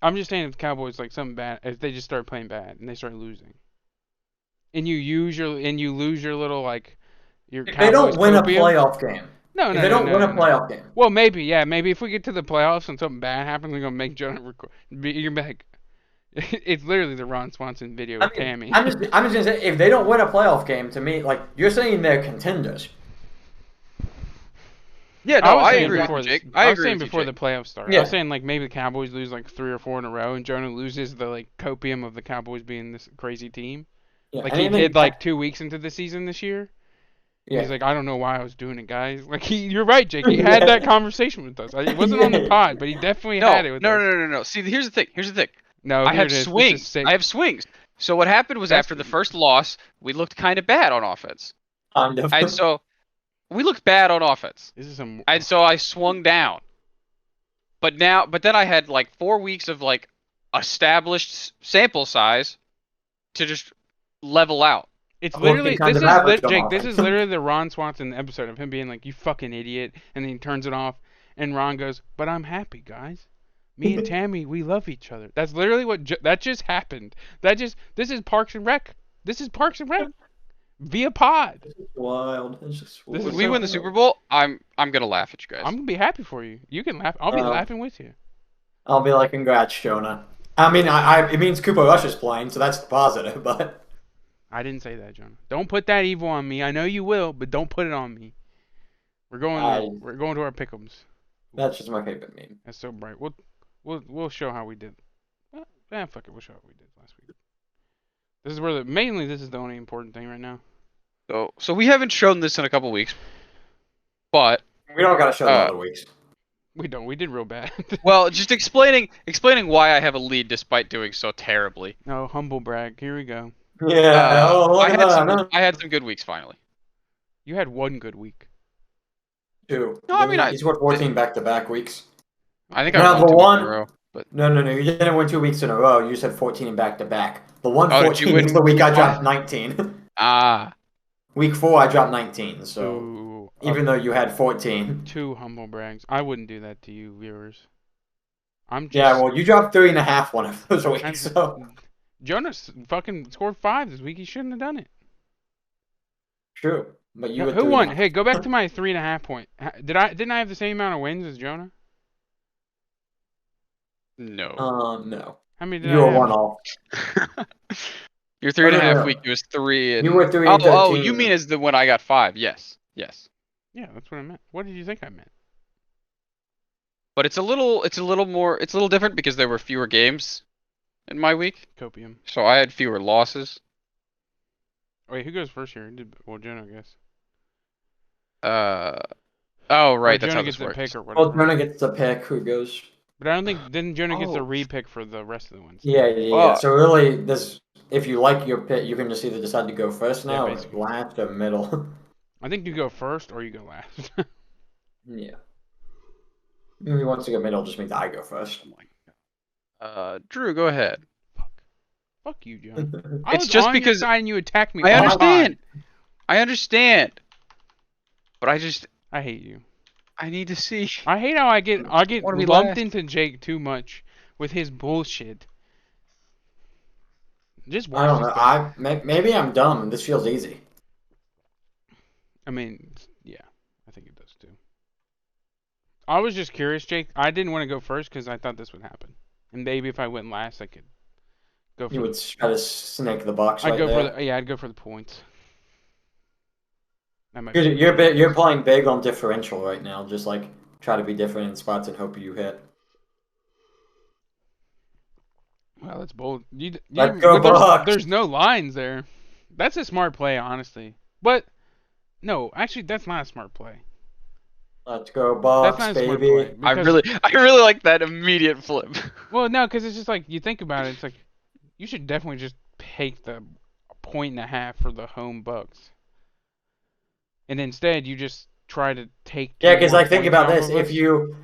Speaker 1: I'm just saying if the Cowboys like something bad, if they just start playing bad and they start losing, and you lose your little like your
Speaker 2: If
Speaker 1: Cowboys
Speaker 2: they don't win a
Speaker 1: copium.
Speaker 2: playoff game,
Speaker 1: No,
Speaker 2: if
Speaker 1: no,
Speaker 2: they
Speaker 1: no,
Speaker 2: don't
Speaker 1: no,
Speaker 2: win
Speaker 1: no,
Speaker 2: a
Speaker 1: no.
Speaker 2: playoff game,
Speaker 1: Well, maybe if we get to the playoffs and something bad happens, we're gonna make Jonah record. You're gonna be like, it's literally the Ron Swanson video with Tammy.
Speaker 2: I'm just gonna say, if they don't win a playoff game, to me, like you're saying, they're contenders.
Speaker 3: Yeah,
Speaker 1: I
Speaker 3: no,
Speaker 1: was
Speaker 3: I
Speaker 1: saying
Speaker 3: agree
Speaker 1: before
Speaker 3: with you, Jake.
Speaker 1: I was
Speaker 3: agree
Speaker 1: saying
Speaker 3: with you,
Speaker 1: before
Speaker 3: Jake.
Speaker 1: the playoffs start. I
Speaker 2: Yeah.
Speaker 1: was saying like maybe the Cowboys lose like 3 or 4 in a row, and Jonah loses the like copium of the Cowboys being this crazy team.
Speaker 2: Yeah,
Speaker 1: Like he did like 2 weeks into the season this year.
Speaker 2: yeah.
Speaker 1: He's like, I don't know why I was doing it, guys. Like you're right, Jake. He had that conversation with us. It wasn't on the
Speaker 2: Yeah.
Speaker 1: pod, but he definitely had it with us.
Speaker 3: No. See, here's the thing.
Speaker 1: No,
Speaker 3: I
Speaker 1: here
Speaker 3: have
Speaker 1: it is. This is
Speaker 3: swings.
Speaker 1: sick.
Speaker 3: I have swings. So what happened was
Speaker 1: That's-
Speaker 3: after the first loss, we looked kind of bad on offense,
Speaker 2: Kind of.
Speaker 3: and so we looked bad on offense,
Speaker 1: This is some.
Speaker 3: and so I swung down. But then I had like 4 weeks of like established sample size to just level out.
Speaker 1: It's
Speaker 2: Well,
Speaker 1: literally
Speaker 2: he kind
Speaker 1: this
Speaker 2: of
Speaker 1: is
Speaker 2: averaged on
Speaker 1: Jake. This is
Speaker 2: offense.
Speaker 1: literally the Ron Swanson episode of him being like, "You fucking idiot," and then he turns it off, and Ron goes, "But I'm happy, guys. Me and Tammy, we love each other." That's literally what that just happened. This is Parks and Rec. This is Parks and Rec via pod.
Speaker 2: It's wild. It's just
Speaker 1: This
Speaker 3: When
Speaker 1: is
Speaker 3: we
Speaker 1: so
Speaker 3: win the
Speaker 1: cool.
Speaker 3: Super Bowl, I'm gonna laugh at you guys.
Speaker 1: I'm gonna be happy for you. You can laugh. I'll be laughing with you.
Speaker 2: I'll be like, congrats, Jonah. I mean, it means Cooper Rush is playing, so that's the positive, but
Speaker 1: I didn't say that, Jonah. Don't put that evil on me. I know you will, but don't put it on me. We're going. We're going to our Pickems.
Speaker 2: that's just my favorite meme.
Speaker 1: That's so bright. We'll show how we did. Fuck it. We'll show how we did last week. This is where mainly this is the only important thing right now.
Speaker 3: So we haven't shown this in a couple weeks, but
Speaker 2: We don't gotta show the other weeks.
Speaker 1: We don't. We did real bad.
Speaker 3: well, just explaining why I have a lead despite doing so terribly.
Speaker 1: No, humble brag. Here we go.
Speaker 2: Yeah.
Speaker 3: I had some good weeks finally.
Speaker 1: You had one good week.
Speaker 2: Two.
Speaker 3: No, I mean,
Speaker 2: He scored 14 back-to-back weeks.
Speaker 3: I think
Speaker 2: No,
Speaker 3: I won
Speaker 2: the
Speaker 3: 2
Speaker 2: one-
Speaker 3: weeks in a row. But
Speaker 2: No. You didn't win 2 weeks in a row. You said 14 back-to-back. The one
Speaker 3: Oh, did you
Speaker 2: 14
Speaker 3: win
Speaker 2: is the week I
Speaker 3: week
Speaker 2: dropped 19.
Speaker 3: ah,
Speaker 2: Week 4, I dropped 19. So
Speaker 1: Ooh,
Speaker 2: even though you had 14.
Speaker 1: 2 humble brags. I wouldn't do that to you, viewers. I'm just.
Speaker 2: Yeah, well, you dropped 3.5 one of those
Speaker 1: I'm-
Speaker 2: weeks. So
Speaker 1: Jonas fucking scored 5 this week. He shouldn't have done it.
Speaker 2: true. But you
Speaker 1: No,
Speaker 2: had
Speaker 1: who won?
Speaker 2: 3.5.
Speaker 1: Hey, go back to my 3.5 point. Didn't I have the same amount of wins as Jonah?
Speaker 3: no.
Speaker 2: No.
Speaker 1: How many did
Speaker 2: You
Speaker 1: I
Speaker 2: were
Speaker 1: have?
Speaker 2: 1 off.
Speaker 3: Your 3.5
Speaker 2: no.
Speaker 3: week was 3 and
Speaker 2: You were 3 and
Speaker 3: oh,
Speaker 2: 13.
Speaker 3: you mean as the when I got 5? Yes.
Speaker 1: Yeah, that's what I meant. What did you think I meant?
Speaker 3: But it's a little different because there were fewer games in my week,
Speaker 1: Copium.
Speaker 3: so I had fewer losses.
Speaker 1: Wait, who goes first here? Well, Jonah, I guess.
Speaker 3: Uh. Oh,
Speaker 1: Or
Speaker 3: right. That's how
Speaker 1: Jonah
Speaker 3: this
Speaker 1: gets a pick
Speaker 3: works.
Speaker 1: or
Speaker 2: Well,
Speaker 1: whatever.
Speaker 2: Jonah gets to pick who goes.
Speaker 1: But I don't think then Jonah gets a
Speaker 3: Oh,
Speaker 1: re-pick for the rest of the ones.
Speaker 2: Yeah.
Speaker 3: fuck.
Speaker 2: So really, this if you like your pick, you can just either decide to go first
Speaker 1: Yeah,
Speaker 2: now, or
Speaker 1: basically.
Speaker 2: last, or middle.
Speaker 1: I think you go first or you go last.
Speaker 2: Yeah. If he wants to go middle, just means I go first.
Speaker 3: Oh my Drew, go ahead.
Speaker 1: Fuck you, John. I
Speaker 3: It's
Speaker 1: was
Speaker 3: just
Speaker 1: on your
Speaker 3: because
Speaker 1: side and you attacked me
Speaker 3: I
Speaker 1: on the pod.
Speaker 3: understand. I understand. But
Speaker 1: I hate you.
Speaker 3: I need to see.
Speaker 1: I hate how I get
Speaker 3: Want to be
Speaker 1: lumped
Speaker 3: last?
Speaker 1: into Jake too much with his bullshit. Just
Speaker 2: I
Speaker 1: watch
Speaker 2: don't
Speaker 1: this
Speaker 2: know.
Speaker 1: though.
Speaker 2: Maybe I'm dumb and this feels easy.
Speaker 1: I mean, yeah, I think it does too. I was just curious, Jake. I didn't want to go first because I thought this would happen, and maybe if I went last, I could go
Speaker 2: You
Speaker 1: for
Speaker 2: would
Speaker 1: the.
Speaker 2: try to snake the box
Speaker 1: I'd
Speaker 2: right
Speaker 1: go for
Speaker 2: there.
Speaker 1: the. Yeah, I'd go for the points. That might be
Speaker 2: You're
Speaker 1: a
Speaker 2: you're,
Speaker 1: good
Speaker 2: big, you're
Speaker 1: choice.
Speaker 2: playing big on differential right now. Just like try to be different in spots and hope you hit.
Speaker 1: Well, that's bold.
Speaker 2: Let's go
Speaker 1: But
Speaker 2: Bucks.
Speaker 1: there's no lines there. That's a smart play, honestly. But no, actually, that's not a smart play.
Speaker 2: Let's go
Speaker 1: That's
Speaker 2: Bucks,
Speaker 1: not a smart play
Speaker 2: baby.
Speaker 1: because
Speaker 3: I really like that immediate flip.
Speaker 1: well, no, because it's just like you think about it. It's like you should definitely just take the point and a half for the home Bucks, and instead you just try to take
Speaker 2: Yeah,
Speaker 1: two
Speaker 2: because
Speaker 1: more
Speaker 2: like think
Speaker 1: points
Speaker 2: about
Speaker 1: off
Speaker 2: this:
Speaker 1: of us.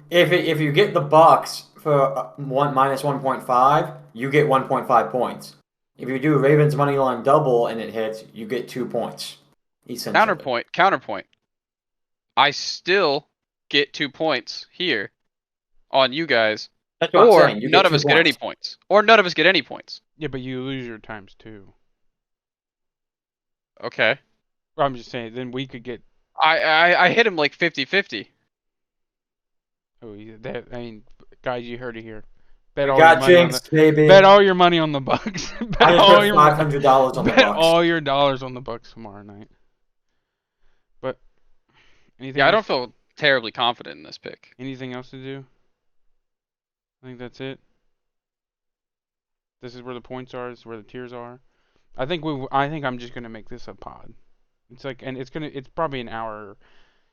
Speaker 2: if you get the Bucks for one minus 1.5, you get 1.5 points. If you do Ravens money line double and it hits, you get 2 points. Essentially,
Speaker 3: Counterpoint. I still get 2 points here on you guys,
Speaker 2: that's what I'm
Speaker 3: or
Speaker 2: saying. You
Speaker 3: none
Speaker 2: get
Speaker 3: of
Speaker 2: two
Speaker 3: us get any
Speaker 2: points.
Speaker 3: points, or none of us get any points.
Speaker 1: Yeah, but you lose your times too.
Speaker 3: Okay.
Speaker 1: I'm just saying. Then we could get.
Speaker 3: I hit him like 50-50.
Speaker 1: Oh, yeah, that. I mean, guys, you heard it here. Bet
Speaker 2: We
Speaker 1: all your
Speaker 2: got
Speaker 1: money on the.
Speaker 2: jinxed, baby.
Speaker 1: Bet all your money on the Bucks.
Speaker 2: I
Speaker 1: bet
Speaker 2: just
Speaker 1: all
Speaker 2: put
Speaker 1: your.
Speaker 2: $500 on the
Speaker 1: Bet
Speaker 2: Bucks.
Speaker 1: all your dollars on the Bucks tomorrow night. But anything
Speaker 3: Yeah, I don't
Speaker 1: else?
Speaker 3: feel terribly confident in this pick.
Speaker 1: Anything else to do? I think that's it. This is where the points are. This is where the tiers are. I think we. I think I'm just gonna make this a pod. It's like, and it's gonna. It's probably an hour,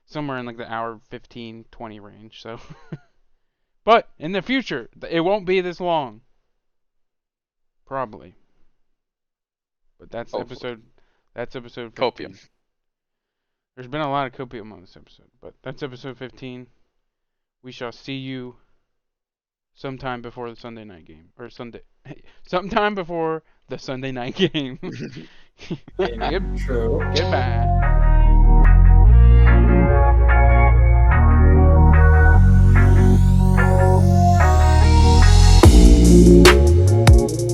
Speaker 1: somewhere in like the hour 15, 20 range. So, but in the future, it won't be this long. Probably. But that's
Speaker 3: Hopefully.
Speaker 1: episode. That's episode
Speaker 3: Copium.
Speaker 1: 15. There's been a lot of copium on this episode, but that's episode 15. We shall see you sometime before the Sunday night game, or Sunday, sometime before the Sunday night game. Good,
Speaker 2: True.
Speaker 1: goodbye.